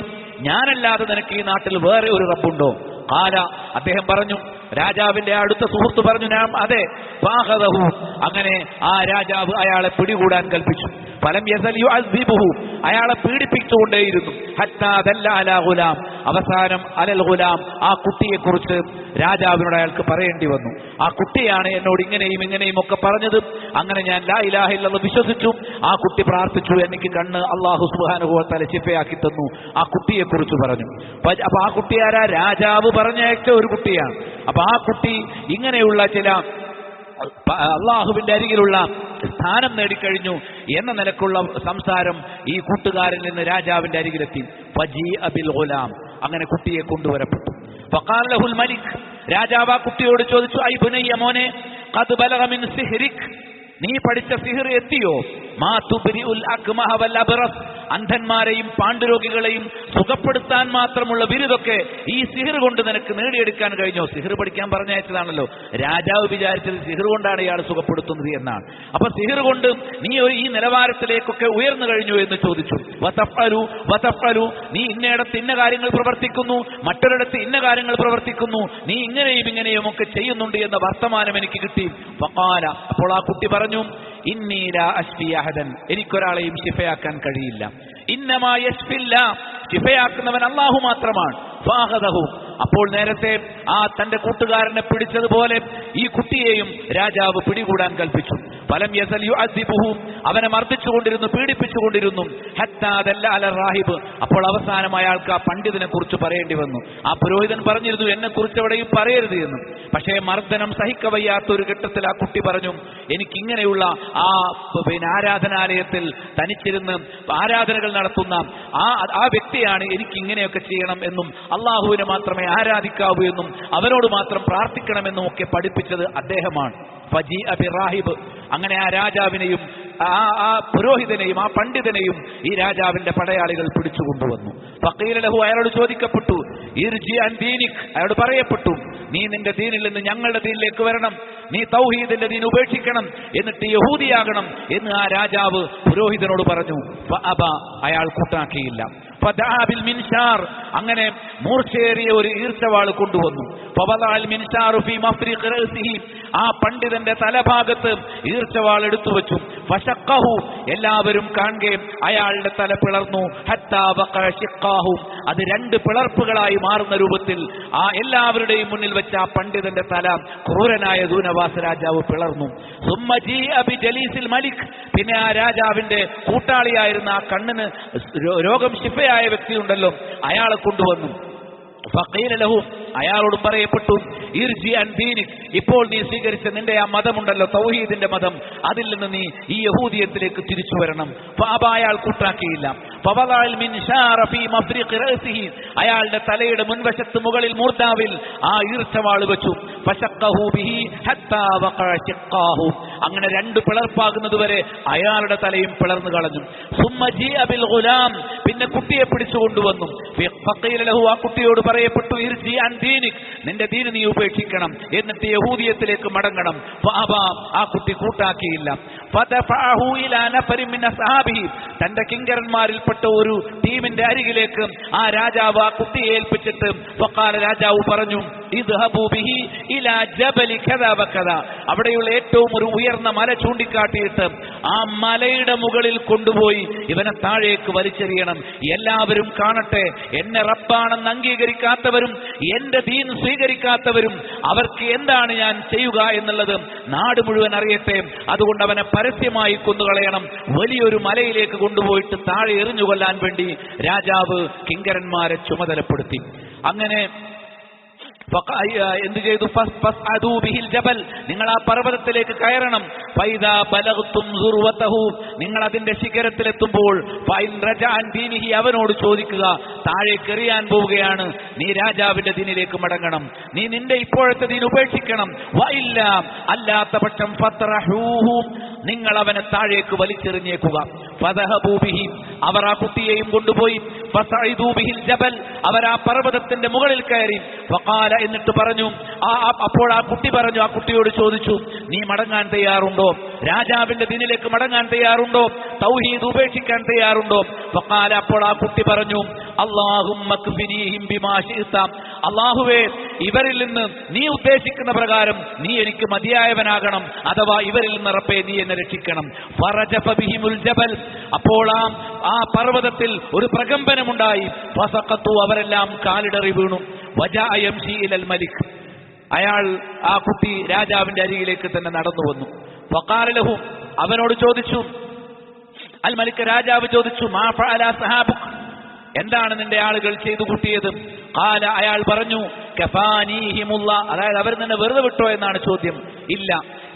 ഞാനല്ലാതെ നിനക്ക് ഈ നാട്ടിൽ വേറെ ഒരു റബ്ബുണ്ടോ? ഖാല, അദ്ദേഹം പറഞ്ഞു, രാജാവിന്റെ അടുത്ത സുഹൃത്ത് പറഞ്ഞു, ഞാൻ അതെ. ഫാഖദഹു, അങ്ങനെ ആ രാജാവ് അയാളെ പിടികൂടാൻ കൽപ്പിച്ചു. ഫലം യസൽ യുഅസിബുഹു, അയാളെ പീഡിപ്പിച്ചുകൊണ്ടേയിരുന്നു. ഹത്താ ദല്ല അലാ ഗുലാം, അവസാനം അലൽ ഗുലാം, ആ കുട്ടിയെക്കുറിച്ച് രാജാവിനോട് അയാൾക്ക് പറയേണ്ടി വന്നു. ആ കുട്ടിയാണ് എന്നോട് ഇങ്ങനെയും ഒക്കെ പറഞ്ഞത്. അങ്ങനെ ഞാൻ ലാ ഇലാഹ ഇല്ലല്ലാഹ് വിശ്വസിച്ചു. ആ കുട്ടി പ്രാർത്ഥിച്ചു, എനിക്ക് കണ്ണ് അല്ലാഹു സുബ്ഹാനഹു വ തആല ശിഫയാക്കി തന്നു. ആ കുട്ടിയെക്കുറിച്ച് പറഞ്ഞു. അപ്പൊ ആ കുട്ടി ആരാ? രാജാവ് പറഞ്ഞയച്ച ഒരു കുട്ടിയാണ്. അപ്പൊ ആ കുട്ടി ഇങ്ങനെയുള്ള ചില അള്ളാഹുവിന്റെ അരികിലുള്ള സ്ഥാനം നേടിക്കഴിഞ്ഞു എന്ന നിലക്കുള്ള സംസാരം ഈ കൂട്ടുകാരിൽ നിന്ന് രാജാവിന്റെ അരികിലെത്തി. ഫജീഅ ബിൽ ഗുലാം, അങ്ങനെ കുട്ടിയെ കൊണ്ടുവരപ്പെട്ടു. ഫഖാല ലഹുൽ മലിക്, രാജാവ് ആ കുട്ടിയോട് ചോദിച്ചു, ഐ ബുനയ്യ, മോനെ, ഖദ് ബലഗ മിൻ സിഹ്രിക്, നീ പഠിച്ച സിഹ്ർ എത്തിയോ? മാ തുബ്രിഉൽ അക്മഹ വൽ അബ്റസ്, അന്ധന്മാരെയും പാണ്ഡുരോഗികളെയും സുഖപ്പെടുത്താൻ മാത്രമുള്ള ബിരുദൊക്കെ ഈ സിഹ്ർ കൊണ്ട് നിനക്ക് നേടിയെടുക്കാൻ കഴിഞ്ഞോ? സിഹ്ർ പഠിക്കാൻ പറഞ്ഞയച്ചതാണല്ലോ. രാജാവ് വിചാരിച്ചത് സിഹ്ർ കൊണ്ടാണ് ഇയാൾ സുഖപ്പെടുത്തുന്നത് എന്നാണ്. അപ്പൊ സിഹ്ർ കൊണ്ട് നീ ഈ നിലവാരത്തിലേക്കൊക്കെ ഉയർന്നു കഴിഞ്ഞു എന്ന് ചോദിച്ചു. വതഫ്അലു, നീ ഇന്നയിടത്ത് ഇന്ന കാര്യങ്ങൾ പ്രവർത്തിക്കുന്നു, മറ്റൊരിടത്ത് ഇന്ന കാര്യങ്ങൾ പ്രവർത്തിക്കുന്നു, നീ ഇങ്ങനെയും ഒക്കെ ചെയ്യുന്നുണ്ട് എന്ന വർത്തമാനം എനിക്ക് കിട്ടി. ഫഖാല, അപ്പോൾ ആ കുട്ടി പറഞ്ഞു, ഇന്നി ലാ അശ്ഫി അഹദൻ, എനിക്കൊരാളെയും ശിഫയാക്കാൻ കഴിയില്ല. ഇന്നമാ യശ്ഫില്ലാ, ശിഫയാക്കുന്നവൻ അല്ലാഹു മാത്രമാണ്. ഫാഖദഹു, അപ്പോൾ നേരത്തെ ആ തന്റെ കൂട്ടുകാരനെ പിടിച്ചതുപോലെ ഈ കുട്ടിയെയും രാജാവ് പിടികൂടാൻ കൽപ്പിച്ചു. ഫലം യസൽ യുഅദ്ദിബുഹു, അവനെ മർദ്ദിച്ചുകൊണ്ടിരുന്നു, പീഡിപ്പിച്ചുകൊണ്ടിരുന്നു. ഹത്താ ദല്ല അല റാഹിബ്, അപ്പോൾ അവസാനം അയാൾക്ക് ആ പണ്ഡിതനെ കുറിച്ച് പറയേണ്ടി വന്നു. ആ പുരോഹിതൻ പറഞ്ഞിരുന്നു എന്നെ കുറിച്ച് എവിടെയും പറയരുത് എന്ന്. പക്ഷേ മർദ്ദനം സഹിക്കവയ്യാത്ത ഒരു ഘട്ടത്തിൽ ആ കുട്ടി പറഞ്ഞു, എനിക്കിങ്ങനെയുള്ള ആ ആരാധനാലയത്തിൽ തനിച്ചിരുന്ന് ആരാധനകൾ നടത്തുന്ന ആ വ്യക്തിയാണ് എനിക്ക് ഇങ്ങനെയൊക്കെ ചെയ്യണം എന്നും അള്ളാഹുവിനെ മാത്രമേ ആരാധിക്കാവൂ എന്നും അവനോട് മാത്രം പ്രാർത്ഥിക്കണമെന്നും ഒക്കെ പഠിപ്പിച്ചത് അദ്ദേഹമാണ്. ഫജീഅ ബിറാഹിബ്, അങ്ങനെ ആ രാജാവിനെയും ആ പുരോഹിതനെയും ആ പണ്ഡിതനെയും ഈ രാജാവിന്റെ പടയാളികൾ പിടിച്ചുകൊണ്ടുവന്നു. ഫഖീല ലഹു, അയാളോട് ചോദിക്കപ്പെട്ടു, ഇർജി അൻ ദീനിക്, അയാളോട് പറയപ്പെട്ടു നീ നിന്റെ ദീനിൽ നിന്ന് ഞങ്ങളുടെ ദീനിലേക്ക് വരണം, നീ തൗഹീദിന്റെ ദീൻ ഉപേക്ഷിക്കണം, എന്നിട്ട് യഹൂദിയാകണം എന്ന് ആ രാജാവ് പുരോഹിതനോട് പറഞ്ഞു. ഫഅബ, അയാൾ കൂട്ടാക്കിയില്ല. ഫദഅ ബിൽ മിൻശാർ, അങ്ങനെ മൂർച്ചയേറിയ ഒരു ഈർച്ചവാൾ കൊണ്ടുവന്നു. ഫവദഅൽ മിൻശാറു ഫീ മഫ്രിഖി റഅസിഹി, ആ പണ്ഡിതന്റെ തലഭാഗത്ത് ഈർച്ചവാൾ എടുത്തു വെച്ചു. ഫശഖഹു, എല്ലാവരും കാണുക അയാളുടെ തല പിളർന്നു. ഹത്താ വഖഅ ശിഖാഹു, അത് രണ്ട് പിളർപ്പുകളായി മാറുന്ന രൂപത്തിൽ ആ എല്ലാവരുടെയും മുന്നിൽ വെച്ച ആ പണ്ഡിതന്റെ തല ക്രൂരനായ ദൂനവാസ രാജാവ് പിളർന്നു. സുമ്മ ജീഅ ബി ജലീസിൽ മലിക്, പിന്നെ ആ രാജാവിന്റെ കൂട്ടാളിയായിരുന്ന ആ കണ്ണിന് രോഗം ശിഫയായ വ്യക്തിയുണ്ടല്ലോ അയാളെ കൊണ്ടുവന്നു. ഫഖീല ലഹു, അയാളോട് പറയപ്പെട്ടു, ഇർജി അൻ ദീനിക്, ഇപ്പോൾ നീ സ്വീകരിച്ച നിന്റെ ആ മതമുണ്ടല്ലോ തൗഹീദിന്റെ മതം, അതിൽ നിന്ന് നീ ഈ യഹൂദിയത്തിലേക്ക് തിരിച്ചു വരണം. ഫഅബ, അയാൾ കൂട്ടാക്കിയില്ല. ഫവദഅൽ മിൻശാറ ഫീ മഫ്രിഖി റഅസിഹി, അയാളുടെ തലയുടെ മുൻവശത്ത് മുകളിൽ മൂർധാവിൽ ആ ഈർച്ചവാൾ വെച്ചു. ഫശഖഹു ബിഹി ഹത്താ വഖഅ ശിഖാഹു, അങ്ങനെ രണ്ട് പിളർപ്പാകുന്നതുവരെ അയാളുടെ തലയും പിളർന്നു കളഞ്ഞു. സുമ്മ ജീഅ ബിൽ ഗുലാം, പിന്നെ കുട്ടിയെ പിടിച്ചു കൊണ്ടുവന്നു. ഫഖീല ലഹു, ആ കുട്ടിയോട് പറയപ്പെട്ടു, ഇർജി അൻ ദീനിക്, നിന്റെ ദീൻ നീ ഉപേക്ഷിക്കണം, എന്നിട്ട് യഹൂദിയത്തിലേക്ക് മടങ്ങണം. ഫഅബ, ആ കുട്ടി കൂട്ടാക്കിയില്ല. ഫദഫഅഹു ഇലാ നഫരി മിൻ അസ്ഹാബിഹി, തന്റെ കിങ്കരന്മാരിൽപ്പെട്ട ഒരു ടീമിന്റെ അരികിലേക്ക് ആ രാജാവ് ആ കുട്ടിയെ ഏൽപ്പിച്ചിട്ട് ഫഖാല, രാജാവ് പറഞ്ഞു, ഇദ്ഹബു ബിഹി ഇലാ ജബലി കദാ വകദാ, അവിടെയുള്ള ഏറ്റവും ഒരു ഉയർന്ന മല ചൂണ്ടിക്കാട്ടിയിട്ട് ആ മലയുടെ മുകളിൽ കൊണ്ടുപോയി ഇവനെ താഴേക്ക് വലിച്ചെറിയണം. എല്ലാവരും കാണട്ടെ, എന്നെ റബ്ബാണെന്ന് അംഗീകരിക്കാത്തവരും എന്റെ ദീൻ സ്വീകരിക്കാത്തവരും അവർക്ക് എന്താണ് ഞാൻ ചെയ്യുക എന്നുള്ളത് നാട് മുഴുവൻ അറിയട്ടെ. അതുകൊണ്ട് അവനെ പരസ്യമായി കൊന്നുകളയണം. വലിയൊരു മലയിലേക്ക് കൊണ്ടുപോയിട്ട് താഴെ എറിഞ്ഞുകൊല്ലാൻ വേണ്ടി രാജാവ് കിങ്കരന്മാരെ ചുമതലപ്പെടുത്തി. അങ്ങനെ എന്ത് ചെയ്തു? നിങ്ങൾ ആ പർവ്വതത്തിലേക്ക് കയറണം. നിങ്ങൾ അതിന്റെ ശിഖരത്തിലെത്തുമ്പോൾ അവനോട് ചോദിക്കുക, താഴേക്ക് എറിയാൻ പോവുകയാണ്, നീ രാജാവിന്റെ ദീനിലേക്ക് മടങ്ങണം, നീ നിന്റെ ഇപ്പോഴത്തെ ദീൻ ഉപേക്ഷിക്കണം. അല്ലാത്ത പക്ഷം നിങ്ങൾ അവനെ താഴേക്ക് വലിച്ചെറിഞ്ഞേക്കുക. അവർ ആ കുട്ടിയെയും കൊണ്ടുപോയി അവർ ആ പർവ്വതത്തിന്റെ മുകളിൽ കയറി. എന്നിട്ട് പറഞ്ഞു, അപ്പോൾ ആ കുട്ടി പറഞ്ഞു, ആ കുട്ടിയോട് ചോദിച്ചു, നീ മടങ്ങാൻ തയ്യാറുണ്ടോ? രാജാവിന്റെ ദീനിലേക്ക് മടങ്ങാൻ തയ്യാറുണ്ടോ? തൗഹീദ് ഉപേക്ഷിക്കാൻ തയ്യാറുണ്ടോ? ഫഖാല, അപ്പോൾ ആ കുട്ടി പറഞ്ഞു, അല്ലാഹുമ്മ ക്ഫിനീഹിം ബിമാ ശിഅത, അല്ലാഹുവേ, ഇവരിൽ നിന്ന് നീ ഉദ്ദേശിക്കുന്ന പ്രകാരം നീ എനിക്ക് മതിയായവനാകണം, അഥവാ ഇവരിൽ നിന്ന് റബ്ബേ നീ എന്നെ രക്ഷിക്കണം. ഫറജഫ ബിഹിമുൽ ജബൽ, അപ്പോൾ ആ പർവ്വതത്തിൽ ഒരു പ്രകമ്പനമുണ്ടായി. ഫസഖത്തു, അവരെല്ലാം കാലിടറി വീണു. വജാഅ യംശി ഇലൽ മലിക്, അയാൾ ആ കുട്ടി രാജാവിന്റെ അരികിലേക്ക് തന്നെ നടന്നു വന്നു. ഫഖാല ലഹു, അവനോട് ചോദിച്ചു, അൽ മലിക്, രാജാവ് ചോദിച്ചു, മാ ഫഅല സഹാബുക്, എന്താണ് നിന്റെ ആളുകൾ ചെയ്തു കൂട്ടിയത്? ഖാല, അയാൾ പറഞ്ഞു, കഫാനീഹിമുള്ള, അതായത് അവർ നിന്നെ വെറുതെ വിട്ടോ എന്നാണ് ചോദ്യം. ഇല്ല,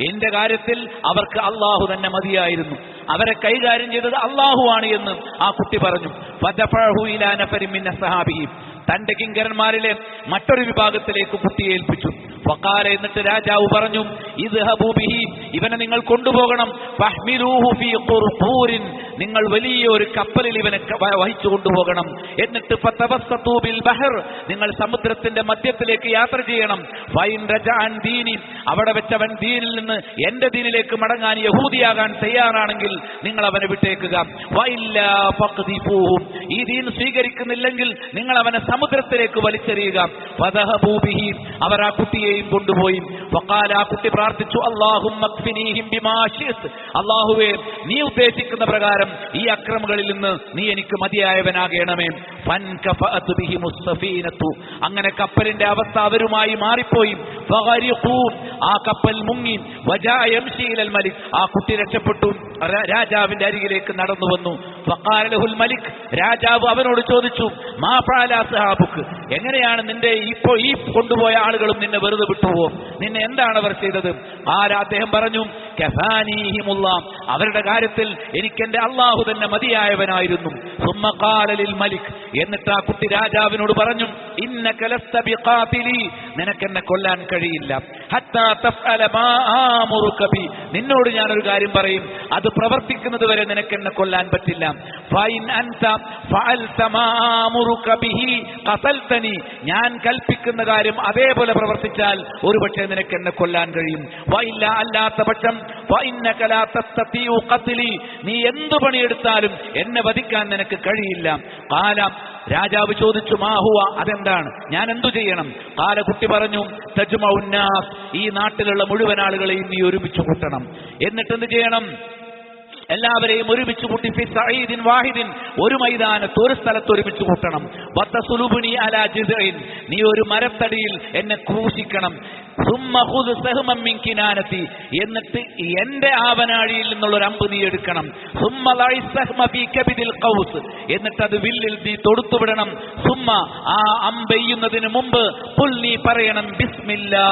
എന്റെ കാര്യത്തിൽ അവർക്ക് അള്ളാഹു തന്നെ മതിയായിരുന്നു, അവരെ കൈകാര്യം ചെയ്തത് അള്ളാഹു ആണ് എന്ന് ആ കുട്ടി പറഞ്ഞു. ഫദഫഅഹു ഇലാ നഫരി മിൻ അസ്ഹാബിഹി, തന്റെ കിങ്കരന്മാരിലെ മറ്റൊരു വിഭാഗത്തിലേക്ക് കുട്ടിയെ ഏൽപ്പിച്ചു. ഫഖാല, എന്നിട്ട് രാജാവ് പറഞ്ഞു, ഇദ്ഹബൂ ബിഹി, ഇവനെ നിങ്ങൾ കൊണ്ടുപോകണം. ഫഹ്മിലൂഹു ഫീ ഖുർഖൂരിൻ, നിങ്ങൾ വലിയൊരു കപ്പലിൽ ഇവനെ വഹിച്ചു കൊണ്ടുപോകണം. എന്നിട്ട് ഫതവസ്സതു ബിൽ ബഹർ, നിങ്ങൾ സമുദ്രത്തിന്റെ മധ്യത്തിലേക്ക് യാത്ര ചെയ്യണം. ഫൈൻ റജഅൻ ദീനി, അവിടെ വെച്ചവൻ ദീനിൽ നിന്ന് എന്റെ ദീനിലേക്ക് മടങ്ങാൻ യഹൂദിയാകാൻ തയ്യാറാണെങ്കിൽ നിങ്ങൾ അവനെ വിട്ടേക്കുക. വഇല്ലാ ഫഖ്ദിഫൂഹും, ഈ ദീൻ സ്വീകരിക്കുന്നില്ലെങ്കിൽ നിങ്ങൾ അവനെ സമുദ്രത്തിലേക്ക് വലിച്ചെറിയുക. ഫദഹബൂ ബിഹി, അവർ ആ കുട്ടിയെയും കൊണ്ടുപോയി. ഫഖാല, ആ കുട്ടി പ്രാർത്ഥിച്ചു, അല്ലാഹുമ്മ ക്ഫിനീഹിം ബിമാ ശിഅ്ത, അല്ലാഹുവേ നീ ഉദ്ദേശിക്കുന്ന പ്രകാരം ഈ അക്രമങ്ങളിൽ നിന്ന് നീ എനിക്ക് മതിയായവനാകണമേ. ഫൻകഫഅത് ബിഹി മുസ്തഫീനതു, അങ്ങനെ കപ്പലിന്റെ അവസ്ഥ അവരുമായി മാറിപ്പോയി. ഫഗരിഖൂ, ആ കപ്പൽ മുങ്ങി. വജാഅ യംശി ഇലൽ മലിക്, ആ കുട്ടി രക്ഷപ്പെട്ടു, രാജാവിന്റെ അരികിലേക്ക് നടന്നു വന്നു. ഫഖാല ലഹുൽ മലിക്, രാജാവ് അവനോട് ചോദിച്ചു, മാ ഫഅല അസ്ഹാബുക്, എങ്ങനെയാണ് നിന്റെ ഈ കൊണ്ടുപോയ ആളുകളും നിന്നെ വെറുതെ വിട്ടുവോ? നിന്നെ എന്താണ് അവർ ചെയ്തത്? അദ്ദേഹം പറഞ്ഞു, കഫാനീഹിമുല്ലാഹ്, അവരുടെ കാര്യത്തിൽ എനിക്ക് എന്റെ അല്ലാഹു തന്നെ മതിയായവനായിരുന്നു. സുമ്മ ഖാല ലിൽ മലിക്, എന്നിട്ട് ആ കുട്ടി രാജാവിനോട് പറഞ്ഞു, ഇന്നക ലസ്ത ബിഖാതിലി, നിനക്കെന്നെ കൊല്ലാൻ കഴിയില്ല. ഹത്താ തഫ്അല മാ ആമുറുക ബി, നിന്നോട് ഞാനൊരു കാര്യം പറയും, അത് പ്രവർത്തിക്കുന്നത് വരെ നിനക്കെന്നെ കൊല്ലാൻ പറ്റില്ല. ഫൈൻ അൻത ഫഅൽത മാ ആമുറുക ബിഹി ഖതൽതനി, ഞാൻ കൽപ്പിക്കുന്ന കാര്യം അതേപോലെ പ്രവർത്തിച്ചാൽ ഒരുപക്ഷെ നിനക്കെന്നെ കൊല്ലാൻ കഴിയും. വഇല്ല, അല്ലാത്ത പക്ഷം ഫഇന്നക ലാ തസ്തതിഉ ഖത്ലി, നീ എന്തു പണിയെടുത്താലും എന്നെ വധിക്കാൻ നിനക്ക് കഴിയില്ല. ഖാല, രാജാവ് ചോദിച്ചു, മാഹുവ, അതെന്താണ്, ഞാൻ എന്തു ചെയ്യണം? ഖാല, കുട്ടി പറഞ്ഞു, തജ്മഉന്നാസ്, ഈ നാട്ടിലുള്ള മുഴുവൻ ആളുകളെയും നീ ഒരുമിച്ച് കൂട്ടണം. എന്നിട്ട് എന്ത് ചെയ്യണം? എല്ലാവരെയും ഒരുമിച്ച് കൂട്ടി ഫി സഈദിൻ വാഹിദിൻ, ഒരു മൈതാനത്ത് ഒരു സ്ഥലത്ത് ഒരുമിച്ച് കൂട്ടണം. വതസുലുബുനി അലാ ജിസ്ഇൻ, നീ ഒരു മരത്തടിയിൽ എന്നെ ക്രൂശിക്കണം. സുമ്മ ഖുദ് സഹ്മൻ മിൻ കിനാനതി, എന്നിട്ട് എന്റെ ആവനാഴിയിൽ നിന്നുള്ള ഒരു അമ്പ് നീ എടുക്കണം. സുമ്മ ലഇ സഹ്മ ഫീ കബിദിൽ ഖൗസ്, എന്നിട്ട് അത് വില്ലിൽ നീ തൊടുത്തുവിടണം. സുമ്മ, ആ അമ്പെയ്യുന്നതിന് മുമ്പ് ഖുൽ, നീ പറയണം, ബിസ്മില്ലാ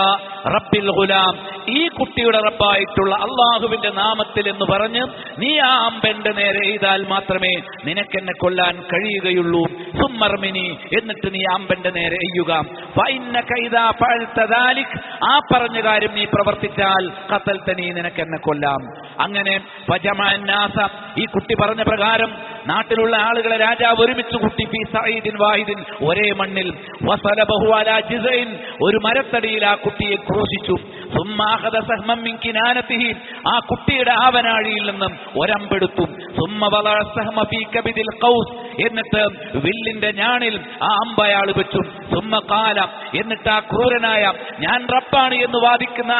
റബ്ബിൽ ഗുലാം, ഈ കുട്ടിയുടെ റബ്ബായിട്ടുള്ള അള്ളാഹുവിന്റെ നാമത്തിൽ എന്ന് പറഞ്ഞ് നീ ആ അമ്പെന്റെ നേരെ എയ്താൽ മാത്രമേ നിനക്കെന്നെ കൊല്ലാൻ കഴിയുകയുള്ളൂ. സുമ്മർമിനി, എന്നിട്ട് നീ അമ്പെന്റെ നേരെ എയ്യുക. ഫഇന്നക ഇദാ ഫഅൽത ദാലിക്, ആ പറഞ്ഞ കാര്യം നീ പ്രവർത്തിച്ചാൽ ഖതൽതനി, നിനക്കെന്നെ കൊല്ലാം. അങ്ങനെ ഫജമഅന്നാസ, ഈ കുട്ടി പറഞ്ഞ പ്രകാരം നാട്ടിലുള്ള ആളുകളെ രാജാവ് ഒരുമിച്ച് കൂട്ടി ഫീ സഈദിൻ വാഹിദിൻ, ഒരേ മണ്ണിൽ. വസലബഹു അലാ ജിസ്ഇൻ, ഒരു മരത്തടിയിൽ ആ കുട്ടിയെ ക്രൂശിച്ചു. സുമ്മ അഖദ സഹ്മൻ മിൻ കിനാനതിഹി, ആ കുട്ടിയുടെ ആവനാഴിയിൽ നിന്നും ഒരമ്പെടുത്തു. സുമ്മ വളഅ സഹ്മ ഫീ കബിദിൽ ഖൗസ്, എന്നിട്ട് വില്ലിന്റെ ഞാണിൽ ആ അമ്പ് അയാൾ വെച്ചു. സുമ്മ ഖാല, എന്നിട്ട് ആ ക്രൂരനായ ഞാൻ റബ്ബാണ് എന്ന് വാദിക്കുന്ന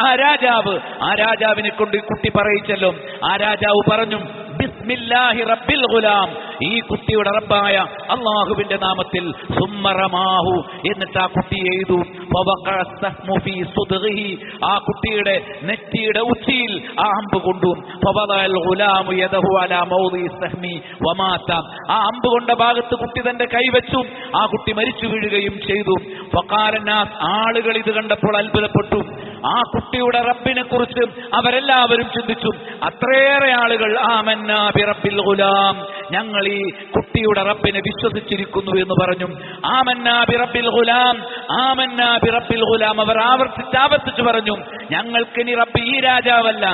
ആ രാജാവിനെ കൊണ്ട് കുട്ടി പറയിച്ചല്ലോ. ആ രാജാവ് പറഞ്ഞു, ബിസ്മില്ലാഹി റബ്ബിൽ ഗുലാം, ഈ കുട്ടിയുടെ റബ്ബായ അള്ളാഹുവിന്റെ നാമത്തിൽ. സുമ്മറമാഹു, എന്നിട്ട് ആ കുട്ടി എയ്തു. ആ കുട്ടിയുടെ നെറ്റിയുടെ ഉച്ചിയിൽ ആ അമ്പ് കൊണ്ടു. ആ അമ്പ് കൊണ്ട ഭാഗത്ത് കുട്ടി തന്റെ കൈവച്ചു. ആ കുട്ടി മരിച്ചു വീഴുകയും ചെയ്തു. ഫഖാലന്നാസ്, ആളുകൾ ഇത് കണ്ടപ്പോൾ അത്ഭുതപ്പെട്ടു. ആ കുട്ടിയുടെ റബ്ബിനെ കുറിച്ച് അവരെല്ലാവരും ചിന്തിച്ചു. അത്രയേറെ ആളുകൾ ആമന്നാ ബിറബ്ബിൽ ഗുലാം, ഞങ്ങൾ ഈ കുട്ടിയുടെ റബ്ബിനെ വിശ്വസിച്ചിരിക്കുന്നു എന്ന് പറഞ്ഞു. ആമന്നാ ബിറബ്ബിൽ ഗുലാം, ആമന്നാ ബിറബ്ബിൽ ഗുലാം, അവർ ആവർത്തിച്ചു പറഞ്ഞു, ഞങ്ങൾക്ക് ഇനി റബ്ബ് ഈ രാജാവല്ല,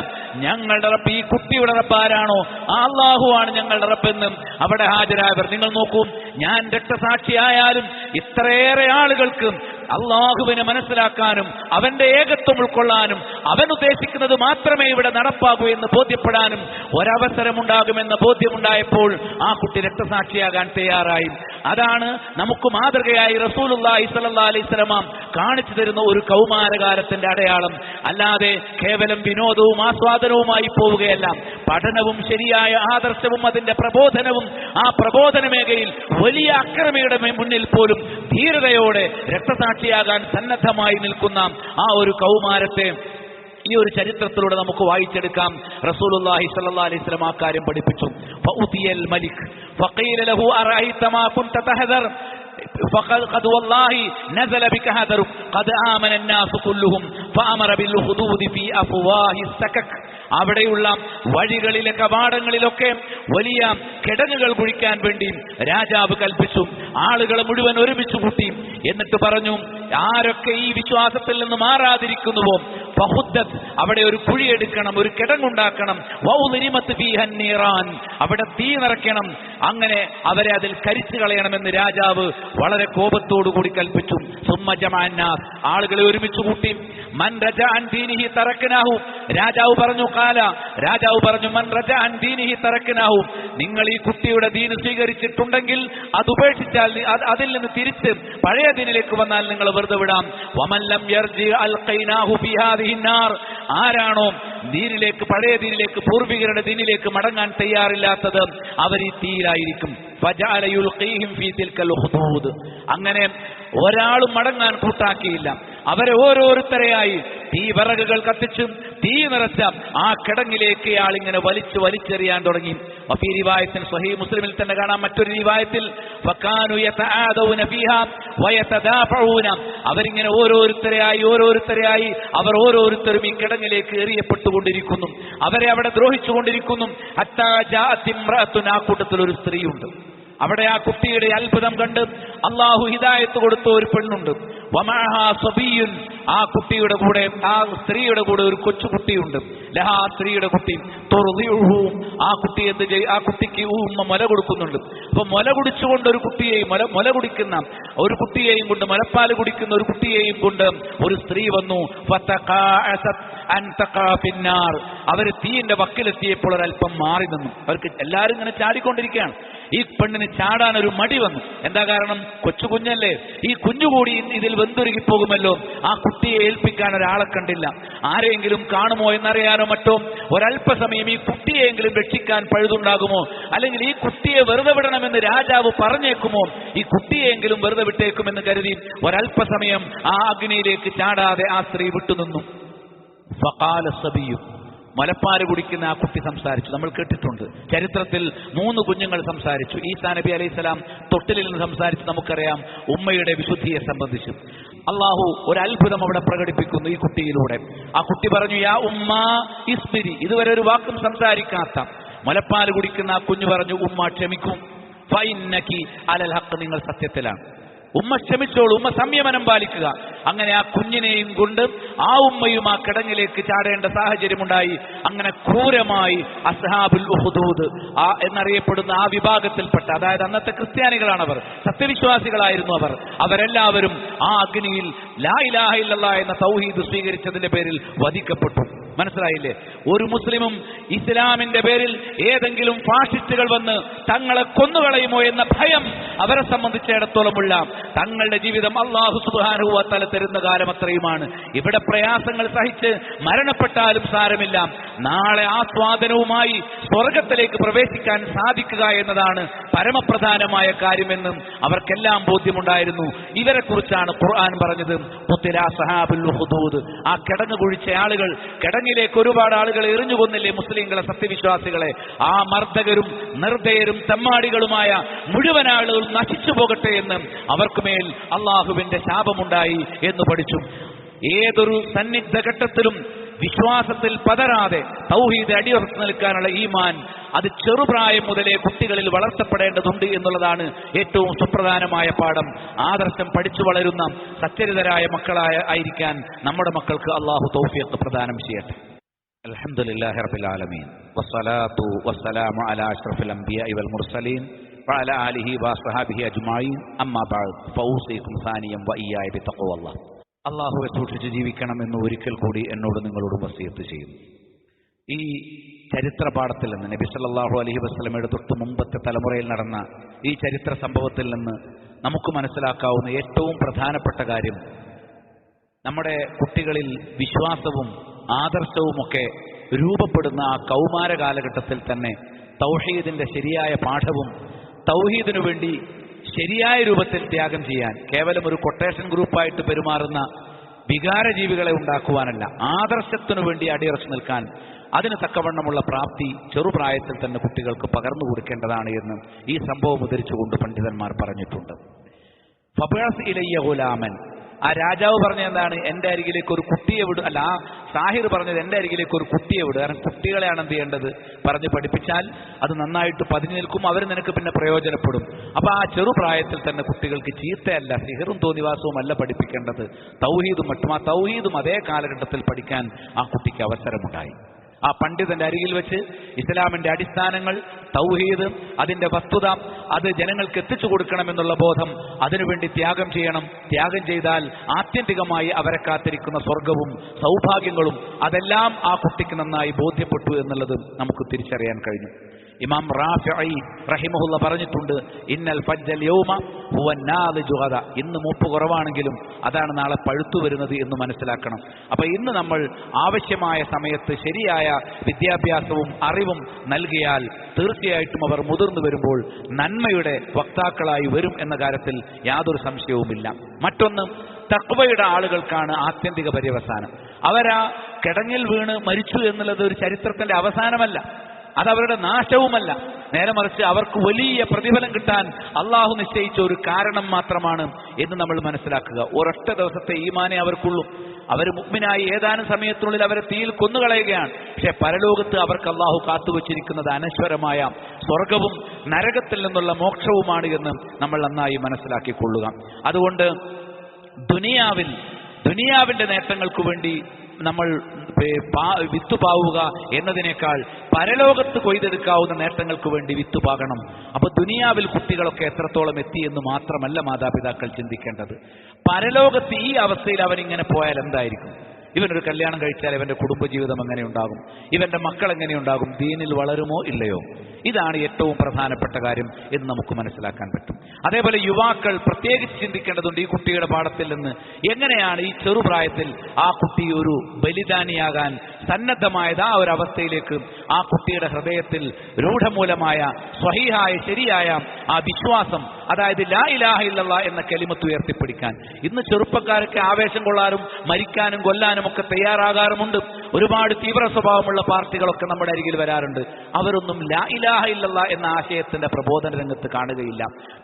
ഞങ്ങളുടെ റബ്ബ് ഈ കുട്ടിയുടെ റബ്ബ് ആരാണോ ആ അല്ലാഹു ആണ് ഞങ്ങളുടെ റബ്ബെന്നും അവിടെ ഹാജരായവർ. നിങ്ങൾ നോക്കൂ, ഞാൻ രക്തസാക്ഷിയായാലും ഇത്രയേറെ ആളുകൾക്ക് അള്ളാഹുവിനെ മനസ്സിലാക്കാനും അവന്റെ ഏകത്വം ഉൾക്കൊള്ളാനും അവൻ ഉദ്ദേശിക്കുന്നത് മാത്രമേ ഇവിടെ നടപ്പാകൂ എന്ന് ബോധ്യപ്പെടാനും ഒരവസരമുണ്ടാകുമെന്ന ബോധ്യമുണ്ടായപ്പോൾ ആ കുട്ടി രക്തസാക്ഷിയാകാൻ തയ്യാറായി. അതാണ് നമുക്ക് മാതൃകയായി റസൂലുള്ളാഹി സ്വല്ലല്ലാഹു അലൈഹി വസല്ലം കാണിച്ചു തരുന്ന ഒരു കൗമാരകാലത്തിന്റെ അടയാളം. അല്ലാതെ കേവലം വിനോദവും ആസ്വാദനവുമായി പോവുകയല്ല. പഠനവും ശരിയായ ആദർശവും അതിന്റെ പ്രബോധനവും, ആ പ്രബോധന മേഖലയിൽ വലിയ അക്രമിയുടെ മുന്നിൽ പോലും ധീരതയോടെ രക്തസാക്ഷിയാകാൻ സന്നദ്ധമായി നിൽക്കുന്ന ആ ഒരു കൗമാരത്തെ ഈ ഒരു ചരിത്രത്തിലൂടെ നമുക്ക് വായിച്ചെടുക്കാം. റസൂലുള്ളാഹി സ്വല്ലല്ലാഹു അലൈഹി വസല്ലം ആ കാര്യം പഠിപ്പിച്ചു. ഫഉതിയൽ മലിക് ഫഖീല ലഹു അറഅയ്ത മാ കുൻത തഹദർ فقد والله نزل بك هدر قد آمن الناس كلهم فأمر بالخدود في أفواه السكك. അവിടെയുള്ള വഴികളിലെ കവാടങ്ങളിലൊക്കെ വലിയ കിടങ്ങുകൾ കുഴിക്കാൻ വേണ്ടി രാജാവ് കൽപ്പിച്ചു. ആളുകളെ മുഴുവൻ ഒരുമിച്ച് കൂട്ടി. എന്നിട്ട് പറഞ്ഞു, ആരൊക്കെ ഈ വിശ്വാസത്തിൽ നിന്ന് മാറാതിരിക്കുന്നുവോ ഫഹുദ്ദത്, അവിടെ ഒരു കുഴിയെടുക്കണം, ഒരു കിടങ്ങുണ്ടാക്കണം. വൗദിരിമത്ത് ഫീഹൻ നീറാൻ, അവിടെ തീ നിറയ്ക്കണം. അങ്ങനെ അവരെ അതിൽ കരിച്ചു കളയണമെന്ന് രാജാവ് വളരെ കോപത്തോടുകൂടി കൽപ്പിച്ചു. സുമ്മ ജമഅന്നാസ്, ആളുകളെ ഒരുമിച്ച് കൂട്ടി. മൻ റജഅ അൻ ദീനിഹി തറക്നാഹു, രാജാവ് പറഞ്ഞു മൻ റജഅ അൻ ദീനിഹി തറക്നാഹു, നിങ്ങൾ ഈ കുട്ടിയുടെ ദീന് സ്വീകരിച്ചിട്ടുണ്ടെങ്കിൽ അത് ഉപേക്ഷിച്ചാൽ, അതിൽ നിന്ന് തിരിച്ച് പഴയ ദീനിലേക്ക് വന്നാൽ നിങ്ങൾ വെറുതെ വിടാം. വമൻ ലം യർജി അൽഖൈനാഹു ഫീ ഹാദിഹി നാർ, ആരാണോ ദീനിലേക്ക്, പഴയ ദീനിലേക്ക്, പൂർവികരുടെ ദീനിലേക്ക് മടങ്ങാൻ തയ്യാറില്ലാത്തത് അവർ ഈ തീയിലായിരിക്കും. ഫജഅല യുൽഖീഹിം ഫീ തിൽകൽ ഖുദൂദ്, അങ്ങനെ ഒരാളും മടങ്ങാൻ കൂട്ടാക്കിയില്ല. അവരെ ഓരോരുത്തരെയായി തീ വിറകുകൾ കത്തിച്ചും തീ നിറച്ച ആ കിടങ്ങിലേക്ക് ആളിങ്ങനെ വലിച്ചെറിയാൻ തുടങ്ങി. വഫീ റിവായത്തിൻ സ്വഹീഹ് മുസ്ലിമിൽ തന്നെ കാണാം, മറ്റൊരു റിവായത്തിൽ ഫകാനു യതആദൗന ഫീഹാ വയതദാഫഊന, അവരിങ്ങനെ ഓരോരുത്തരെയായി അവർ ഓരോരുത്തരും ഈ കിടങ്ങിലേക്ക് എറിയപ്പെട്ടുകൊണ്ടിരിക്കുന്നു, അവരെ അവിടെ ദ്രോഹിച്ചുകൊണ്ടിരിക്കുന്നു. ഹത്താ ജാഅത് ഇംറഅത്തുൻ, ആ കൂട്ടത്തിൽ ഒരു സ്ത്രീയുണ്ട്. അവിടെ ആ കുട്ടിയുടെ അത്ഭുതം കണ്ട് അള്ളാഹു ഹിദായത്ത് കൊടുത്ത ഒരു പെണ്ണുണ്ട്. വമഅഹാ സബിയ്യുൻ, ആ കുട്ടിയുടെ കൂടെ, ആ സ്ത്രീയുടെ കൂടെ ഒരു കൊച്ചുകുട്ടിയുണ്ട്. ലഹാ, സ്ത്രീയുടെ കുട്ടി. തുർദിഉഹു, ആ കുട്ടി ആ കുട്ടിക്ക് ഉമ്മ മുല കൊടുക്കുന്നുണ്ട്. അപ്പൊ മുല കുടിച്ചുകൊണ്ട് ഒരു കുട്ടിയെയും, മുല കുടിക്കുന്ന ഒരു കുട്ടിയെയും കൊണ്ട്, മുലപ്പാല് കുടിക്കുന്ന ഒരു കുട്ടിയെയും കൊണ്ട് ഒരു സ്ത്രീ വന്നു. ഫതഖാഅസത് അൻ തഖാ ഫിന്നാർ, അവർ തീയിന്റെ വക്കിലെത്തിയപ്പോൾ ഒരല്പം മാറി നിന്നു. അവർക്ക് എല്ലാവരും ഇങ്ങനെ ചാടിക്കൊണ്ടിരിക്കുകയാണ്. ഈ പെണ്ണിന് ചാടാൻ ഒരു മടി വന്നു. എന്താ കാരണം? കൊച്ചു കുഞ്ഞല്ലേ, ഈ കുഞ്ഞുകൂടി ഇതിൽ വെന്തുരുകി പോകുമല്ലോ. ആ കുട്ടിയെ ഏൽപ്പിക്കാൻ ഒരാളെ കണ്ടില്ല. ആരെങ്കിലും കാണുമോ എന്നറിയാനോ മറ്റോ ഒരല്പസമയം ഈ കുട്ടിയെങ്കിലും രക്ഷിക്കാൻ പഴുതുണ്ടാകുമോ, അല്ലെങ്കിൽ ഈ കുട്ടിയെ വെറുതെ വിടണമെന്ന് രാജാവ് പറഞ്ഞേക്കുമോ, ഈ കുട്ടിയെങ്കിലും വെറുതെ വിട്ടേക്കുമെന്ന് കരുതി ഒരല്പസമയം ആ അഗ്നിയിലേക്ക് ചാടാതെ ആ സ്ത്രീ വിട്ടുനിന്നു. ഫഖാല സബിയ്യു, മുലപ്പാല് കുടിക്കുന്ന ആ കുട്ടി സംസാരിച്ചു. നമ്മൾ കേട്ടിട്ടുണ്ട് ചരിത്രത്തിൽ 3 കുഞ്ഞുങ്ങൾ സംസാരിച്ചു. ഈസാ നബി അലൈഹിസ്സലാം തൊട്ടിലിൽ നിന്ന് സംസാരിച്ചു. നമുക്കറിയാം ഉമ്മയുടെ വിശുദ്ധിയെ സംബന്ധിച്ചു. അള്ളാഹു ഒരു അത്ഭുതം അവിടെ പ്രകടിപ്പിക്കുന്നു ഈ കുട്ടിയിലൂടെ. ആ കുട്ടി പറഞ്ഞു, യാ ഉമ്മ ഇസ്ബിരി, ഇതുവരെ ഒരു വാക്കും സംസാരിക്കാത്ത മുലപ്പാല് കുടിക്കുന്ന ആ കുഞ്ഞു പറഞ്ഞു, ഉമ്മ ക്ഷമിക്കും. ഫഇന്നകി അലൽ ഹഖ്, നിങ്ങൾ സത്യത്തിലാണ്. ഉമ്മ ക്ഷമിച്ചോളൂ, ഉമ്മ സംയമനം പാലിക്കുക. അങ്ങനെ ആ കുഞ്ഞിനെയും കൊണ്ട് ആ ഉമ്മയും ആ കിടങ്ങിലേക്ക് ചാടേണ്ട സാഹചര്യമുണ്ടായി. അങ്ങനെ ക്രൂരമായി അസ്ഹാബുൽ ഉഖ്ദൂദ് എന്നറിയപ്പെടുന്ന ആ വിഭാഗത്തിൽപ്പെട്ട, അതായത് അന്നത്തെ ക്രിസ്ത്യാനികളാണവർ, സത്യവിശ്വാസികളായിരുന്നു അവരെല്ലാവരും ആ അഗ്നിയിൽ ലാ ഇലാഹ ഇല്ലല്ലാഹ് എന്ന തൗഹീദ് സ്വീകരിച്ചതിന്റെ പേരിൽ വധിക്കപ്പെട്ടു. മനസ്സിലായില്ലേ? ഒരു മുസ്ലിമും ഇസ്ലാമിന്റെ പേരിൽ ഏതെങ്കിലും ഫാഷിസ്റ്റുകൾ വന്ന് തങ്ങളെ കൊന്നുകളയുമോ എന്ന ഭയം അവരെ സംബന്ധിച്ചിടത്തോളമുള്ള തങ്ങളുടെ ജീവിതം അല്ലാഹു സുബ്ഹാനഹു വ തആല തരുന്ന കാലം അത്രയുമാണ്. ഇവിടെ പ്രയാസങ്ങൾ സഹിച്ച് മരണപ്പെട്ടാലും സാരമില്ല, നാളെ ആസ്വാദനവുമായി സ്വർഗത്തിലേക്ക് പ്രവേശിക്കാൻ സാധിക്കുക എന്നതാണ് പരമപ്രധാനമായ കാര്യമെന്നും അവർക്കെല്ലാം ബോധ്യമുണ്ടായിരുന്നു. ഇവരെ കുറിച്ചാണ് ഖുർആൻ പറഞ്ഞത്, ഖുതില അസ്ഹാബുൽ ഉഖ്ദൂദ്, ആ കിടങ്ങ് കുഴിച്ച ആളുകൾ, കിടങ്ങിലേക്ക് ഒരുപാട് ആളുകൾ എറിഞ്ഞു കൊന്നില്ലേ മുസ്ലിങ്ങളെ, സത്യവിശ്വാസികളെ. ആ മർദ്ദകരും നിർദ്ദയരും തെമ്മാടികളുമായ മുഴുവൻ ആളുകളും നശിച്ചു പോകട്ടെ എന്ന് അവർക്കുമേൽ അള്ളാഹുവിന്റെ ശാപമുണ്ടായി എന്ന് പഠിച്ചു. ഏതൊരു സന്നിഗ്ധ ഘട്ടത്തിലും വിശ്വാസത്തിൽ പതരാതെ തൗഹീദ് അടിയുറച്ചു നിൽക്കാനുള്ള ഈമാൻ അത് ചെറുപ്രായം മുതലേ കുട്ടികളിൽ വളർത്തപ്പെടേണ്ടതുണ്ട് എന്നുള്ളതാണ് ഏറ്റവും സുപ്രധാനമായ പാഠം. ആദർശം പഠിച്ചു വളരുന്ന സച്ചരിതരായ ആയിരിക്കാൻ നമ്മുടെ മക്കൾക്ക് അള്ളാഹു തൗഫീഖ് പ്രദാനം ചെയ്യട്ടെ. അൽഹംദുലില്ലാഹി റബ്ബിൽ ആലമീൻ വസ്സലാത്തു വസ്സലാമു അലാ അഷ്റഫിൽ അംബിയാഇ വൽ മുർസലീൻ വഅലാ ആലിഹി വസ്വഹാബിഹി അജ്മഈൻ അമ്മാ ബഅദ് ഫൗസികും സാനിയം വഇയ്യായ ബിത്തഖ്വല്ലാഹ്. അള്ളാഹുവെ സൂക്ഷിച്ച് ജീവിക്കണമെന്ന് ഒരിക്കൽ കൂടി എന്നോട് നിങ്ങളോട് വസിയത്ത് ചെയ്യുന്നു. ഈ ചരിത്ര പാഠത്തിൽ നിന്ന്, നബി സല്ലല്ലാഹു അലൈഹി വസല്ലമയുടെ തൊട്ട് മുമ്പത്തെ തലമുറയിൽ നടന്ന ഈ ചരിത്ര സംഭവത്തിൽ നിന്ന് നമുക്ക് മനസ്സിലാക്കാവുന്ന ഏറ്റവും പ്രധാനപ്പെട്ട കാര്യം, നമ്മുടെ കുട്ടികളിൽ വിശ്വാസവും ആദർശവുമൊക്കെ രൂപപ്പെടുന്ന ആ കൗമാര കാലഘട്ടത്തിൽ തന്നെ തൗഹീദിന്റെ ശരിയായ പാഠവും തൗഹീദിനു വേണ്ടി ശരിയായ രൂപത്തിൽ ത്യാഗം ചെയ്യാൻ, കേവലം ഒരു കൊട്ടേഷൻ ഗ്രൂപ്പായിട്ട് പെരുമാറുന്ന വികാരജീവികളെ ഉണ്ടാക്കുവാനല്ല, ആദർശത്തിനു വേണ്ടി അടിയുറച്ചു നിൽക്കാൻ, അതിന് തക്കവണ്ണമുള്ള പ്രാപ്തി ചെറുപ്രായത്തിൽ തന്നെ കുട്ടികൾക്ക് പകർന്നു കൊടുക്കേണ്ടതാണ് എന്ന് ഈ സംഭവം ഉദ്ധരിച്ചുകൊണ്ട് പണ്ഡിതന്മാർ പറഞ്ഞിട്ടുണ്ട്. ഫബഅസ് ഇലയ്യ ഗുലാമൻ, ആ രാജാവ് പറഞ്ഞത് എന്താണ്? എൻ്റെ അരികിലേക്ക് ഒരു കുട്ടിയെ വിടും. അല്ല, ആ സാഹിർ പറഞ്ഞത് എൻ്റെ അരികിലേക്ക് ഒരു കുട്ടിയെ വിടും. കാരണം കുട്ടികളെയാണ് എന്ത് ചെയ്യേണ്ടത്? പറഞ്ഞ് പഠിപ്പിച്ചാൽ അത് നന്നായിട്ട് പതിഞ്ഞു നിൽക്കും, അവർ നിനക്ക് പിന്നെ പ്രയോജനപ്പെടും. അപ്പൊ ആ ചെറുപ്രായത്തിൽ തന്നെ കുട്ടികൾക്ക് ചീത്തയല്ല, സിഹറും തോന്നിവാസവും അല്ല പഠിപ്പിക്കേണ്ടത്, തൗഹീദും മറ്റും. ആ തൗഹീദും അതേ കാലഘട്ടത്തിൽ പഠിക്കാൻ ആ കുട്ടിക്ക് അവസരമുണ്ടായി. ആ പണ്ഡിതന്റെ അരികിൽ വെച്ച് ഇസ്ലാമിന്റെ അടിസ്ഥാനങ്ങൾ, തൗഹീദ്, അതിന്റെ വസ്തുത, അത് ജനങ്ങൾക്ക് എത്തിച്ചു കൊടുക്കണമെന്നുള്ള ബോധം, അതിനുവേണ്ടി ത്യാഗം ചെയ്യണം. ത്യാഗം ചെയ്താൽ ആത്യന്തികമായി അവരെ കാത്തിരിക്കുന്ന സ്വർഗവും സൗഭാഗ്യങ്ങളും അതെല്ലാം ആ കുട്ടിക്ക് നന്നായി ബോധ്യപ്പെട്ടു എന്നുള്ളത് നമുക്ക് തിരിച്ചറിയാൻ കഴിഞ്ഞു. ഇമാം റാഫിഈ റഹിമഹുള്ള പറഞ്ഞിട്ടുണ്ട്, ഇന്നൽ ഫജ്ജൽ യൗമ ഹുവ നാദിജു ഗദ. ഇന്ന് മൂപ്പ് കുറവാണെങ്കിലും അതാണ് നാളെ പഴുത്തു വരുന്നത് എന്ന് മനസ്സിലാക്കണം. അപ്പൊ ഇന്ന് നമ്മൾ ആവശ്യമായ സമയത്ത് ശരിയായ വിദ്യാഭ്യാസവും അറിവും നൽകിയാൽ തീർച്ചയായിട്ടും അവർ മുതിർന്നു വരുമ്പോൾ നന്മയുടെ വക്താക്കളായി വരും എന്ന കാര്യത്തിൽ യാതൊരു സംശയവുമില്ല. മറ്റൊന്ന്, തഖ്വയുടെ ആളുകൾക്കാണ് ആത്യന്തിക പര്യവസാനം. അവരാ കിടങ്ങിൽ വീണ് മരിച്ചു എന്നുള്ളത് ഒരു ചരിത്രത്തിന്റെ അവസാനമല്ല, അതവരുടെ നാശവുമല്ല. നേരെ മറിച്ച് അവർക്ക് വലിയ പ്രതിഫലം കിട്ടാൻ അള്ളാഹു നിശ്ചയിച്ച ഒരു കാരണം മാത്രമാണ് എന്ന് നമ്മൾ മനസ്സിലാക്കുക. ഒരൊറ്റ ദിവസത്തെ ഈമാനേ അവർക്കുള്ളൂ. അവർ മുഅ്മിനായി ഏതാനും സമയത്തിനുള്ളിൽ അവരെ തീയിൽ കൊന്നുകളയുകയാണ്. പക്ഷെ പരലോകത്ത് അവർക്ക് അള്ളാഹു കാത്തുവച്ചിരിക്കുന്നത് അനശ്വരമായ സ്വർഗവും നരകത്തിൽ നിന്നുള്ള മോക്ഷവുമാണ് എന്ന് നമ്മൾ നന്നായി മനസ്സിലാക്കിക്കൊള്ളുക. അതുകൊണ്ട് ദുനിയാവിന്റെ നേട്ടങ്ങൾക്ക് വേണ്ടി നമ്മൾ വിത്തുപാവുക എന്നതിനേക്കാൾ പരലോകത്ത് കൊയ്തെടുക്കാവുന്ന നേട്ടങ്ങൾക്ക് വേണ്ടി വിത്തുപാകണം. അപ്പൊ ദുനിയാവിൽ കുട്ടികളൊക്കെ എത്രത്തോളം എത്തി എന്ന് മാത്രമല്ല മാതാപിതാക്കൾ ചിന്തിക്കേണ്ടത്, പരലോകത്ത് ഈ അവസ്ഥയിൽ അവനിങ്ങനെ പോയാൽ എന്തായിരിക്കും? ഇവനൊരു കല്യാണം കഴിച്ചാൽ ഇവന്റെ കുടുംബജീവിതം എങ്ങനെ ഉണ്ടാകും? ഇവന്റെ മക്കൾ എങ്ങനെയുണ്ടാകും? ദീനിൽ വളരുമോ ഇല്ലയോ? ഇതാണ് ഏറ്റവും പ്രധാനപ്പെട്ട കാര്യം എന്ന് നമുക്ക് മനസ്സിലാക്കാൻ പറ്റും. അതേപോലെ യുവാക്കൾ പ്രത്യേകിച്ച് ചിന്തിക്കേണ്ടതുണ്ട് ഈ കുട്ടിയുടെ പാഠത്തിൽ നിന്ന്. എങ്ങനെയാണ് ഈ ചെറുപ്രായത്തിൽ ആ കുട്ടി ഒരു ബലിദാനിയാകാൻ സന്നദ്ധമായത്? ആ ഒരു അവസ്ഥയിലേക്ക് ആ കുട്ടിയുടെ ഹൃദയത്തിൽ രൂഢമൂലമായ സ്വഹീഹായ ശരിയായ ആ വിശ്വാസം, അതായത് ലാ ഇലാഹ ഇല്ലല്ലാഹ് എന്ന കലിമത്ത് ഉയർത്തിപ്പിടിക്കാൻ. ഇന്ന് ചെറുപ്പക്കാരൊക്കെ ആവേശം കൊള്ളാനും മരിക്കാനും കൊല്ലാനും ഒക്കെ തയ്യാറാകാറുമുണ്ട്. ഒരുപാട് തീവ്ര സ്വഭാവമുള്ള പാർട്ടികളൊക്കെ നമ്മുടെ അരികിൽ വരാറുണ്ട്. അവരൊന്നും ലാ ഇലാഹ ഇല്ലല്ലാഹ് എന്ന ആശയത്തിന്റെ പ്രബോധന രംഗത്ത് കാണുകയില്ല.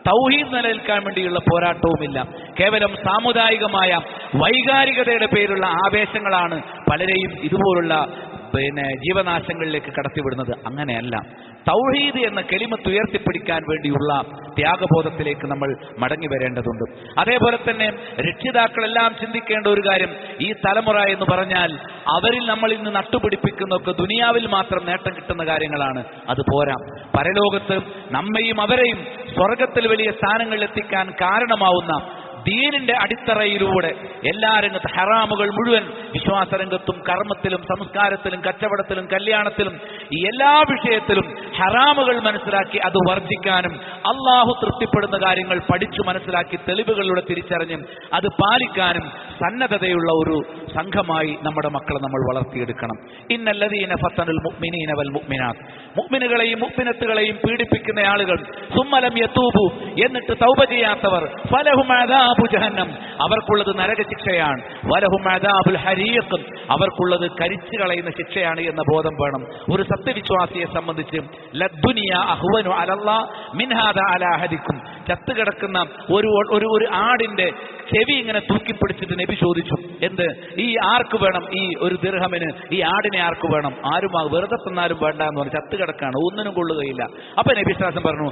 തൗഹീദ് നിലനിൽക്കാൻ വേണ്ടിയുള്ള പോരാട്ടവുമില്ല. കേവലം സാമുദായികമായ വൈകാരികതയുടെ പേരുള്ള ആവേശങ്ങളാണ് പലരെയും ഇതുപോലുള്ള ജീവനാശങ്ങളിലേക്ക് കടത്തിവിടുന്നത്. അങ്ങനെയല്ല, തൗഹീദ് എന്ന കലിമത്ത് ഉയർത്തിപ്പിടിക്കാൻ വേണ്ടിയുള്ള ത്യാഗബോധത്തിലേക്ക് നമ്മൾ മടങ്ങി വരേണ്ടതുണ്ട്. അതേപോലെ തന്നെ രക്ഷിതാക്കളെല്ലാം ചിന്തിക്കേണ്ട ഒരു കാര്യം, ഈ തലമുറ എന്ന് പറഞ്ഞാൽ അവരിൽ നമ്മൾ ഇന്ന് നട്ടുപിടിപ്പിക്കുന്നതൊക്കെ ദുനിയാവിൽ മാത്രം നേട്ടം കിട്ടുന്ന കാര്യങ്ങളാണ്. അത് പോരാ, പരലോകത്ത് നമ്മയും അവരെയും സ്വർഗത്തിൽ വലിയ സ്ഥാനങ്ങളിൽ എത്തിക്കാൻ കാരണമാവുന്ന ദീനിന്റെ അടിത്തറയിലൂടെ എല്ലാ രംഗത്തും, ഹറാമുകൾ മുഴുവൻ, വിശ്വാസരംഗത്തും കർമ്മത്തിലും സംസ്കാരത്തിലും കച്ചവടത്തിലും കല്യാണത്തിലും ഈ എല്ലാ വിഷയത്തിലും ഹറാമുകൾ മനസ്സിലാക്കി അത് വർജിക്കാനും അള്ളാഹു തൃപ്തിപ്പെടുന്ന കാര്യങ്ങൾ പഠിച്ചു മനസ്സിലാക്കി തെളിവുകളിലൂടെ തിരിച്ചറിഞ്ഞും അത് പാലിക്കാനും സന്നദ്ധതയുള്ള ഒരു സംഘമായി നമ്മുടെ മക്കളെ നമ്മൾ വളർത്തിയെടുക്കണം. ഇന്നല്ലദീന ഫത്തനുൽ മുഅ്മിനീന വൽ മുഅ്മിനാത്ത്, മുഅ്മിനുകളെയും മുഅ്മിനത്തുകളെയും പീഡിപ്പിക്കുന്ന ആളുകൾ, സുമ്മലം യതൂബു, എന്നിട്ട് തൗബ ചെയ്യാത്തവർ, ഫലഹും അദാബു ജഹന്നം, അവർക്കുള്ളത് നരകശിക്ഷയാണ്, വലഹും അദാബുൽ ഹരീഖ്, അവർക്കുള്ളത് കരിച്ചു കളയുന്ന ശിക്ഷയാണ് എന്ന ബോധം വേണം. ഒരു സത്യവിശ്വാസിയെ സംബന്ധിച്ച് ലദ്ദുനിയ അഹ്വനു അലല്ലാഹ് മിൻ ഹാദാ അലാ അഹദിക്കും, ചത്തുകിടക്കുന്ന ഒരു ആടിന്റെ ചെവി ഇങ്ങനെ തൂക്കിപ്പിടിച്ചിട്ട് നബി ചോദിച്ചു, എന്ത്, ഈ ആർക്ക് വേണം? ഈ ഒരു ദിർഹമിന് ഈ ആടിനെ ആർക്ക് വേണം? ആരും വെറുതെ തന്നാലും വേണ്ട എന്ന് പറഞ്ഞു. ചത്തുകിടക്കാണ്, ഒന്നിനും കൊള്ളുകയില്ല. അപ്പൊ നബി ശ്വാസം പറഞ്ഞു,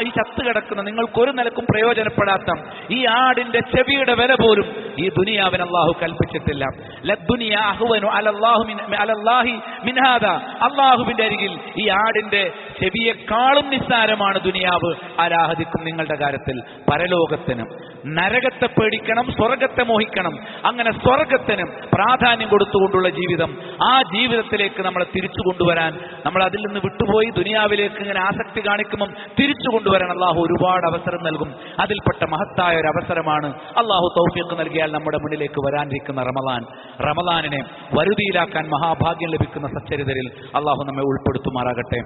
ഈ ചത്തുകിടക്കുന്ന നിങ്ങൾക്കൊരു നിലക്കും പ്രയോജനപ്പെടാത്ത ഈ ആടിന്റെ ചെവിയുടെ വില പോലും ഈ ദുനിയാവിന് അള്ളാഹു കൽപ്പിച്ചിട്ടില്ല. ലദ്ദുനിയ അഹ്വനു അലല്ലാഹി മിൻ ഹാദാ, അള്ളാഹുവിന്റെ അരികിൽ ഈ ആടിന്റെ ചെവിയെക്കാളും നിസ്സാരമാണ് ദുനിയാവ് അലാഹദിക്കും, നിങ്ങളുടെ കാര്യത്തിൽ. പരലോകത്തിന് നരകത്തെ പേടിക്കണം, സ്വർഗത്തെ മോഹിക്കണം. അങ്ങനെ സ്വർഗത്തിന് പ്രാധാന്യം കൊടുത്തുകൊണ്ടുള്ള ജീവിതം, ആ ജീവിതത്തിലേക്ക് നമ്മളെ തിരിച്ചു കൊണ്ടുവരാൻ, നമ്മൾ അതിൽ നിന്ന് വിട്ടുപോയി ദുനിയാവിലേക്ക് ഇങ്ങനെ ആസക്തി കാണിക്കുമ്പം തിരിച്ചു കൊണ്ടുവരാൻ അള്ളാഹു ഒരുപാട് അവസരം നൽകും. അതിൽപ്പെട്ട മഹത്തായ ഒരു അവസരമാണ് അള്ളാഹു തൗഫീഖ് നൽകിയാൽ നമ്മുടെ മുന്നിലേക്ക് വരാനിരിക്കുന്ന റമദാനിനെ വരുതിയിലാക്കാൻ മഹാഭാഗ്യം ലഭിക്കുന്ന സച്ചരിതരിൽ അള്ളാഹു നമ്മെ ഉൾപ്പെടുത്തുമാറാകട്ടെ.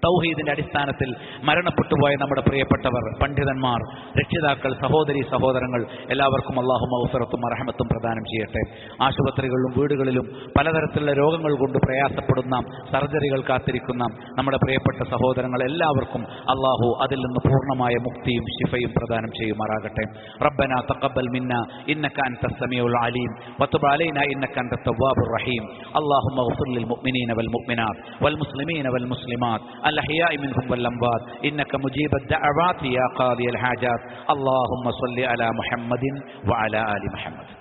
തൗഹീദിന്റെ അടിസ്ഥാനത്തിൽ മരണപ്പെട്ടുപോയ നമ്മുടെ പ്രിയപ്പെട്ടവർ, പണ്ഡിതന്മാർ, രക്ഷിതാക്കൾ, സഹോദരി സഹോദരങ്ങൾ എല്ലാവർക്കും അല്ലാഹു മഗ്ഫിറത്തും റഹ്മത്തും പ്രദാനം ചെയ്യട്ടെ. ആശുപത്രികളിലും വീടുകളിലും പലതരത്തിലുള്ള രോഗങ്ങൾ കൊണ്ട് പ്രയാസപ്പെടുന്ന, സർജറികൾ കാത്തിരിക്കുന്ന നമ്മുടെ പ്രിയപ്പെട്ട സഹോദരങ്ങൾ എല്ലാവർക്കും അല്ലാഹു അതിൽ നിന്ന് പൂർണ്ണമായ മുക്തിയും ശിഫയും പ്രദാനം ചെയ്യുമാറാകട്ടെ. റബ്ബനാ തഖബ്ബൽ മിന്നാ ഇന്നക അൻതസ് സമീഉൽ അലീം വതുബ് അലൈനാ ഇന്നക അൻതത് തവ്വാബുർ റഹീം. അല്ലാഹുമ്മ ഗ്ഫിർ ലിൽ മുഅ്മിനീന വൽ മുഅ്മിനാത്ത് വൽ മുസ്ലിമീന വൽ മുസ്ലിമാത്ത് الأحياء منهم والأموات إنك مجيب الدعوات يا قاضي الحاجات. اللهم صل على محمد وعلى آل محمد.